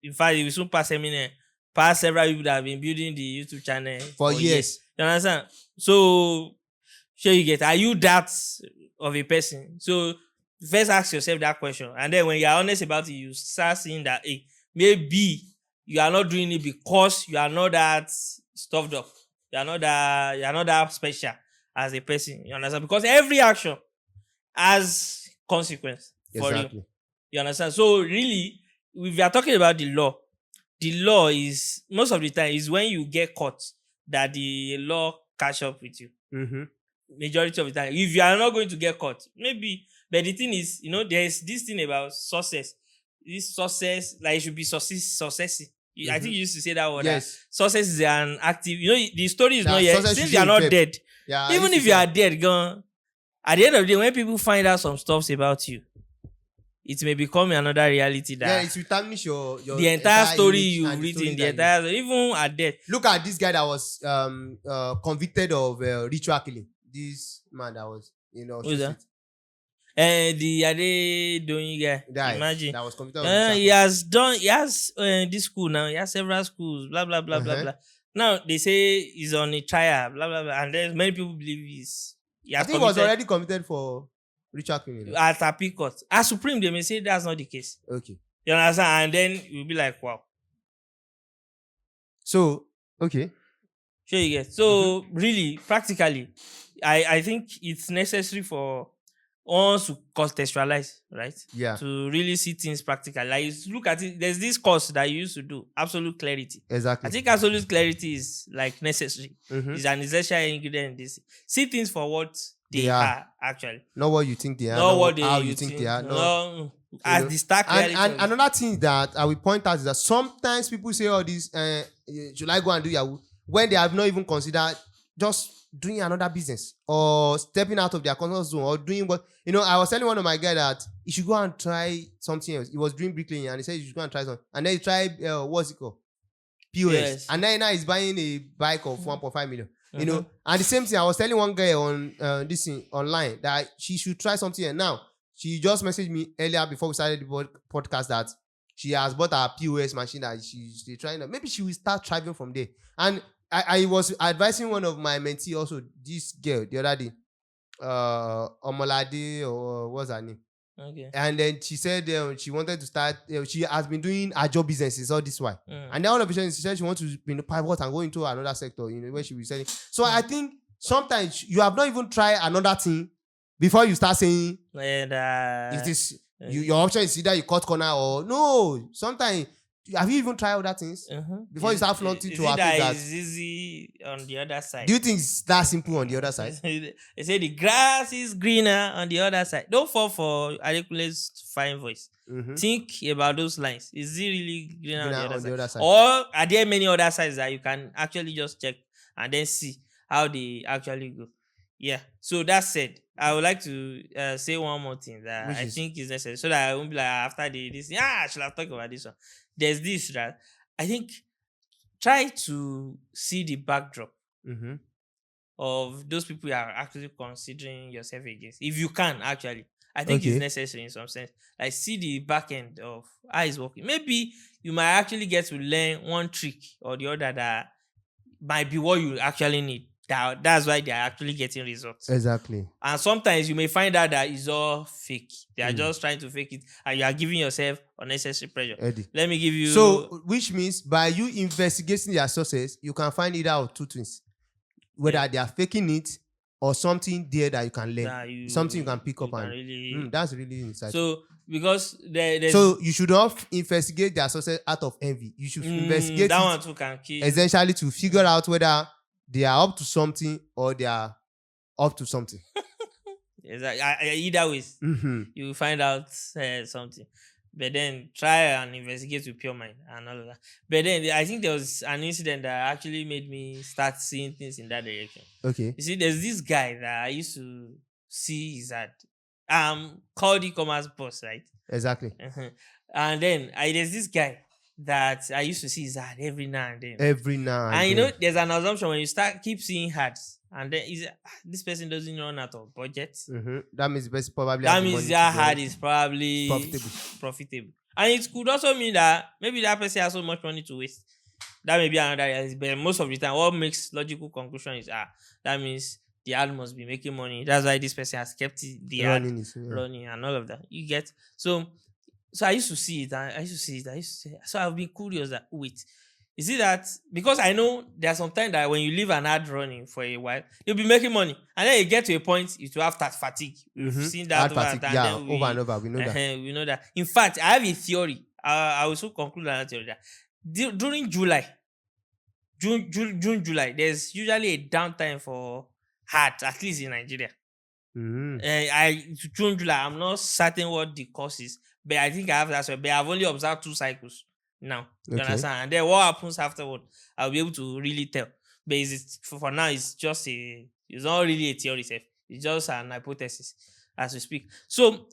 in fact, he will soon pass Eminem. past several people that have been building the YouTube channel For years. You understand? So, sure you get. Are you that of a person? So, first ask yourself that question, and then when you are honest about it, you start seeing that hey, maybe you are not doing it because you are not that stuffed up. You are not that special as a person. You understand? Because every action has consequence for you. Exactly. You understand? So really, if you are talking about the law is most of the time is when you get caught that the law catch up with you. Mm-hmm. Majority of the time, if you are not going to get caught, maybe. But the thing is, there's this thing about success. This success, like it should be successy. I think you used to say that word. Yes. That success is an active. The story is That not yet. success Since should you are be not verb. dead, Yeah. I even used if to you say are dead, gone. At the end of the day, when people find out some stuffs about you, it may become another reality yeah, that it will tarnish your the entire story image you've and the story written, the that entire even at death. Look at this guy that was convicted of ritual killing. This man that was Who's that? The Ade Doyin guy. Guy Imagine. that was convicted of ritual He has this school now. He has several schools, blah, blah, blah, blah, Uh-huh. blah. Now, they say he's on a trial, blah, blah, blah. And then many people believe he I has think he was committed already convicted for ritual killing. at appeal court. At Supreme, they may say that's not the case. Okay. You understand? And then you'll be like, wow. So, okay. Sure you get. So really, practically, I think it's necessary for us to contextualize, right? Yeah. To really see things practically. Like look at it. There's this course that you used to do, absolute clarity. Exactly. I think absolute clarity is like necessary. Mhm. It's an essential ingredient in this. See things for what they are. are actually. Not what you think they are. Not what how they you think they are. No. No, as know. the stark And reality. of it. another thing that I will point out is that sometimes people say all this, should I go and do Yahoo? When they have not even considered just doing another business or stepping out of their comfort zone or doing what, I was telling one of my guys that he should go and try something else. He was doing bricklaying and he said he should go and try something. And then he tried, what's it called? POS. Yes. And then now he's buying a bike of 1.5 million. Mhm. And the same thing, I was telling one girl on this thing online that she should try something. And now she just messaged me earlier before we started the podcast that she has bought a POS machine that she's trying. Maybe she will start thriving from there. And I was advising one of my mentees also, this girl the other day, Omolade or what's her name? Okay. And then she said she wanted to start. She has been doing her job businesses all this while, Mm. and then all of a sudden she said she wants to pivot and go into another sector, where she will be selling. So I think sometimes you have not even tried another thing before you start saying, And "Is this your option? Is either you cut corner or no?" Sometimes have you even tried other things before you start flaunting to our that that? is easy on the other side. Do you think it's that simple on the other side? They say the grass is greener on the other side. Don't fall for Adekule's fine voice. Mhm. Think about those lines. Is it really greener on Greener the other side? side. Or are there many other sides that you can actually just check and then see how they actually go? Yeah. So that said, I would like to say one more thing that Which I is? think is necessary so that I won't be like after this. I should have talked about this one. There's this that I think try to see the backdrop Mhm. of those people you are actually considering yourself against. If you can, actually. I think Okay. it's necessary in some sense. Like, see the back end of how it's working. Maybe you might actually get to learn one trick or the other that might be what you actually need. That's why they're actually getting results. Exactly. And sometimes you may find out that it's all fake. They are just trying to fake it, and you are giving yourself unnecessary pressure. Eddie. Let me give you. So, which means by you investigating their sources, you can find either of two things. Whether they are faking it or something there that you can learn. that Something you can pick you up can and really. that's really insightful. So because there's So you should not investigate their sources out of envy. You should investigate that it one too can kill. essentially to figure out whether they are up to something or they are up to something. Exactly. Either ways, Mhm. you will find out something. But then try and investigate with pure mind and all of that. But then I think there was an incident that actually made me start seeing things in that direction. Okay. You see, there's this guy that I used to see his ad. Called e-commerce boss, right? Exactly. And then there's this guy that I used to see his ad every now and then. Every now and And you then. know, there's an assumption when you keep seeing ads, and then this person doesn't run out of budget. That means the person probably That has the means money that to do ad it. is probably profitable. And it could also mean that maybe that person has so much money to waste That may be another reality, but most of the time, what makes logical conclusion is that means the ad must be making money. That's why this person has kept the ad Running it, yeah. running and all of that. You get so I used to see it. I used to see it. So I've been curious that wait, is it that because I know there's sometimes that when you leave an ad running for a while, you'll be making money, and then you get to a point you will have that fatigue. We've seen that Ad over fatigue, and yeah, then over and over. We know that. we know that. In fact, I have a theory. I will soon conclude that theory that during June, July, there's usually a downtime for ads, at least in Nigeria. June, July, I'm not certain what the cause is, but I think I have that. But I've only observed 2 cycles now. You Okay. understand? And then what happens afterward, I'll be able to really tell. But for now, it's just it's not really a theory itself. It's just an hypothesis as we speak. So,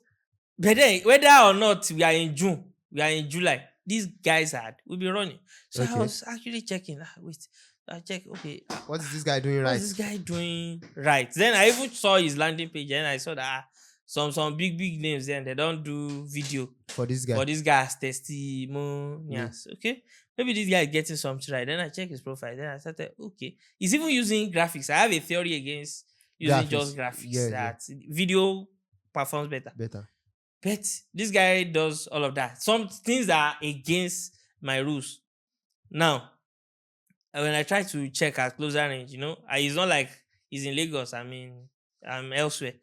but then whether or not we are in June, we are in July, these guys will be running. So I Okay. was actually checking. Wait, I check. Okay, What is this guy doing what's right? this guy doing right? Then I even saw his landing page and I saw that some big names then they don't do video For this guy. for this guy's testimonials. Okay, maybe this guy is getting something right. Then I check his profile. Then I started, okay, he's even using graphics. I have a theory against using just graphics. Yeah, that video performs better. Better. But this guy does all of that. Some things are against my rules. Now, when I try to check at closer range, it's not like he's in Lagos. I mean, I'm elsewhere.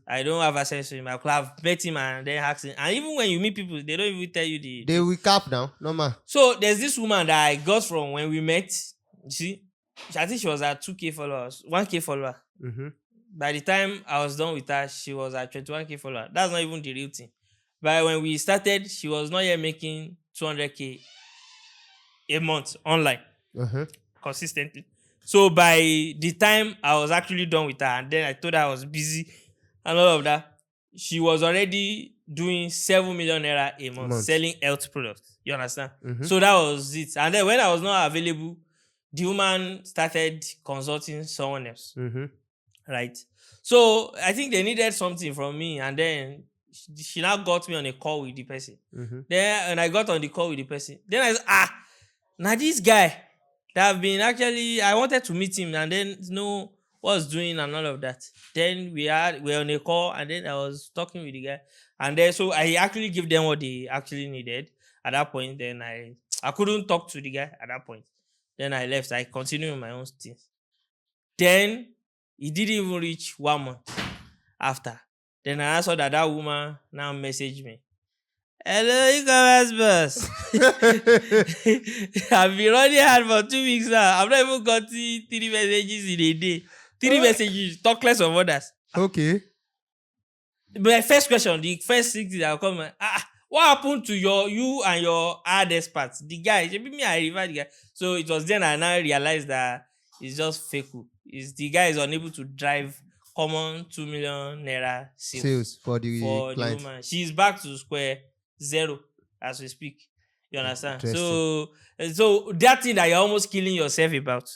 I don't have access to him. I could have met him and then asked him. And even when you meet people, they don't even tell you They will cap now, normal. So there's this woman that I got from when we met. You see, I think she was at 2K followers, 1K follower. By the time I was done with her, she was at 21K follower. That's not even the real thing. But when we started, she was not yet making 200K a month online consistently. So by the time I was actually done with her, and then I told her I was busy and all of that, she was already doing 7 million naira a month selling health products. You understand? So that was it. And then when I was not available, the woman started consulting someone else. Right? So I think they needed something from me, and then she now got me on a call with the person. Then when I got on the call with the person, then I said, now this guy that I've been actually, I wanted to meet him and then know what's doing and all of that. Then we were on a call, and then I was talking with the guy, and then so I actually gave them what they actually needed at that point. Then I couldn't talk to the guy at that point. Then I left. I continued with my own things. Then it didn't even reach 1 month after. Then I saw that woman now messaged me. Hello, e-commerce boss. I've been running hard for 2 weeks now. I've not even got 3 messages in a day. 3 messages, talk less of others. Okay. But my first question, the first thing that will come, what happened to you and your ad experts? The guy, me, I revived the guy. So it was then I now realized that it's just fake. The guy is unable to drive common 2 million naira sales for the client. woman. She's back to square zero as we speak. You understand? So that thing that you're almost killing yourself about,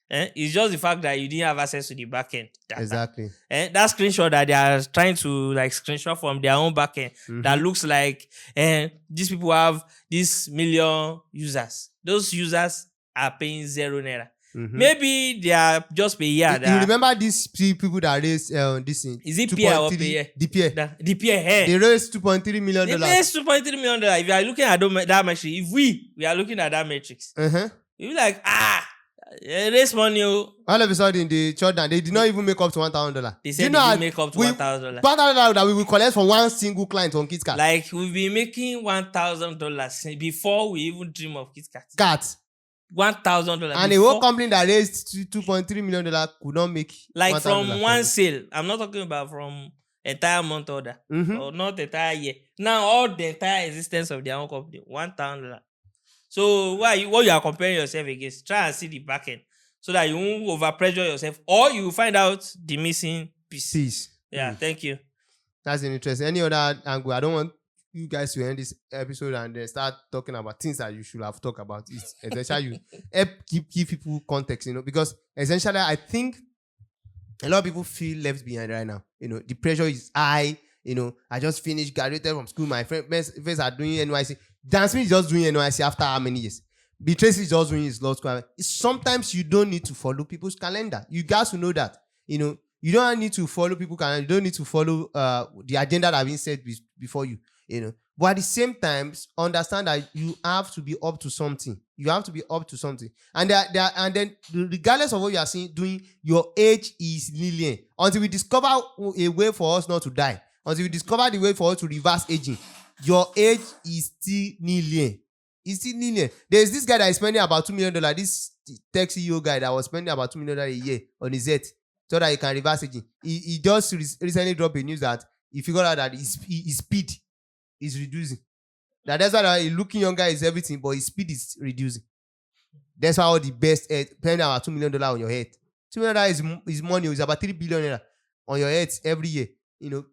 it's just the fact that you didn't have access to the backend data. Exactly. That screenshot that they are trying to screenshot from their own backend that looks like these people have this million users. Those users are paying 0 naira. Maybe they are just per year. You remember these people that raised this thing? Is it peer or per year? The peer. The peer. They raised $2.3 million. They raised $2.3 million. If you are looking at that metric, if we are looking at that metrics, you'll be like, raise money. All of a sudden, they shut down. They did not even make up to $1,000. They said they didn't make up to $1,000. $1,000 that we will collect from one single client on KitKat. Like, we've been making $1,000 before we even dream of KitKat. $1,000. And a whole company that raised $2.3 million could not make like from one sale. I'm not talking about from entire month order or not entire year. Now all the entire existence of their own company, $1,000. So what you are comparing yourself against? Try and see the back end so that you won't overpressure yourself, or you find out the missing piece. Yeah, thank you. That's interesting. Any other angle? I don't want you guys to end this episode and then start talking about things that you should have talked about. It's essentially you help give people context, because essentially I think a lot of people feel left behind right now. The pressure is high. I just finished, graduated from school. My friends are doing NYC. Dance me is just doing NYC after how many years? Tracy is just doing his law school. Sometimes you don't need to follow people's calendar. You guys to know that. You don't need to follow people's calendar. You don't need to follow the agenda that have been set before you. But at the same time, understand that you have to be up to something. You have to be up to something. And and then regardless of what you are doing, your age is linear. Until we discover a way for us not to die, until we discover the way for us to reverse aging, your age is still linear. It's still linear. There's this guy that is spending about $2 million. This tech CEO guy that was spending about $2 million a year on his head so that he can reverse aging. He just recently dropped a news that he figured out that his speed is reducing. That's why he's looking younger is everything, but his speed is reducing. That's why all the best spending about $2 million on your head. $2 million is money. It's about $3 billion on your head every year.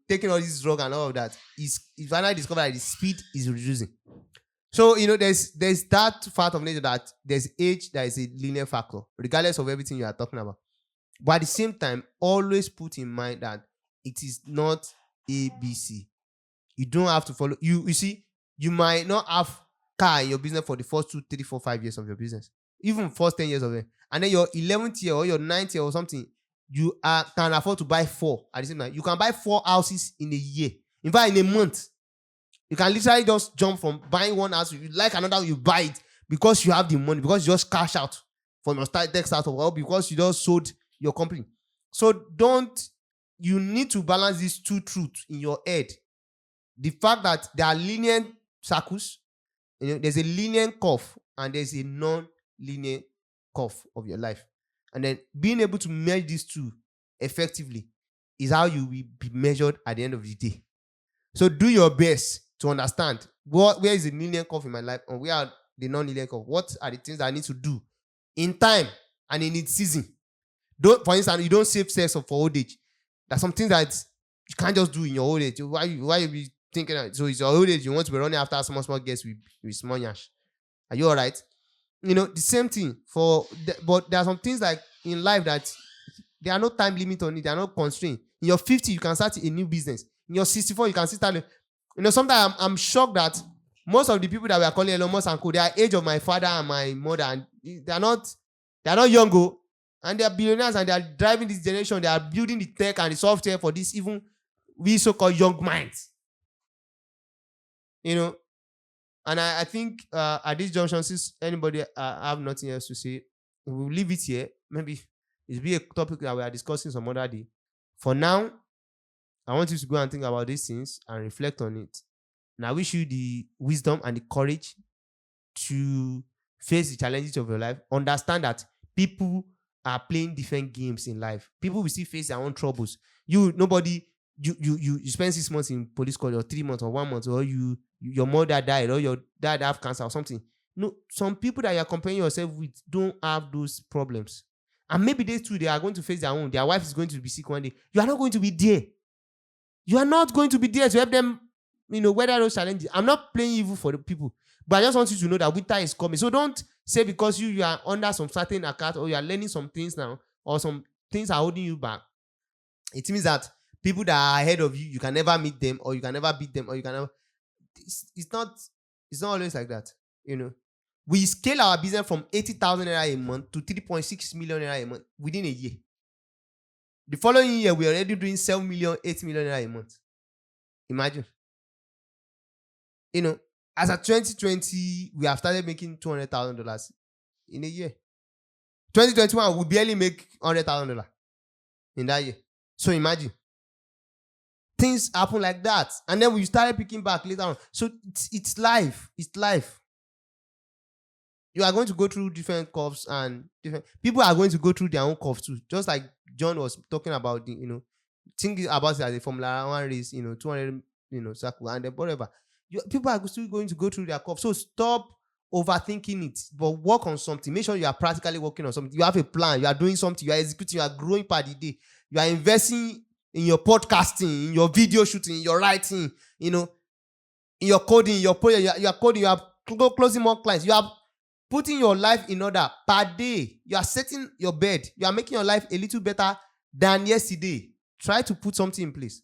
Taking all this drug and all of that. He's finally discovered that his speed is reducing. So, there's that fact of nature that there's age that is a linear factor, regardless of everything you are talking about. But at the same time, always put in mind that it is not ABC. You don't have to follow. You see, you might not have car in your business for the first 2, 3, 4, 5 years of your business. Even first 10 years of it. And then your 11th year or your 9th year or something, you can afford to buy 4 at the same time. You can buy 4 houses in a year. In fact, in a month. You can literally just jump from buying one house. You like another, you buy it because you have the money, because you just cash out from your tech startup, or because you just sold your company. So you need to balance these two truths in your head. The fact that there are linear circles, there's a linear curve and there's a non-linear curve of your life. And then being able to merge these two effectively is how you will be measured at the end of the day. So do your best to understand where is the linear curve in my life and where are the non-linear curve. What are the things that I need to do in time and in its season? For instance, you don't save sex for old age. There's some things that you can't just do in your old age. Why you be thinking that? So it's your old age, you want to be running after small girls with small yash. Are you all right? The same thing but there are some things like in life that there are no time limit on it. There are no constraints. In your 50, you can start a new business. In your 64, you can start. Sometimes I'm shocked that most of the people that we are calling Elon Musk and co, they are age of my father and my mother, and they are not young, and they are billionaires, and they are driving this generation. They are building the tech and the software for this, even we so-called young minds. And I think at this junction, since anybody have nothing else to say, we'll leave it here. Maybe it'll be a topic that we are discussing some other day. For now, I want you to go and think about these things and reflect on it. And I wish you the wisdom and the courage to face the challenges of your life. Understand that people are playing different games in life. People will still face their own troubles. You spend 6 months in police court, or 3 months, or 1 month, or your mother died, or your dad have cancer or something. No, some people that you're comparing yourself with don't have those problems. And maybe they too, they are going to face their own. Their wife is going to be sick one day. You are not going to be there. You are not going to be there to help them, weather those challenges. I'm not playing evil for the people, but I just want you to know that winter is coming. So don't say because you are under some certain account, or you are learning some things now, or some things are holding you back. It means that people that are ahead of you, you can never meet them, or you can never beat them, or you can never. It's not always like that. We scale our business from 80,000 naira a month to 3.6 million naira a month within a year. The following year, we are already doing 7 million, 8 million naira a month. Imagine. As of 2020, we have started making $200,000 in a year. 2021, we barely make $100,000 in that year. So imagine. Things happen like that. And then we started picking back later on. So it's life. It's life. You are going to go through different curves, and different people are going to go through their own curves too. Just like John was talking about, think about it as a Formula 1 race, 200, circle, and then whatever. People are still going to go through their curves. So stop overthinking it, but work on something. Make sure you are practically working on something. You have a plan. You are doing something. You are executing. You are growing per the day. You are investing in your podcasting, in your video shooting, in your writing, in your coding, your project. You are coding. You are closing more clients. You are putting your life in order per day. You are setting your bed. You are making your life a little better than yesterday. Try to put something in place.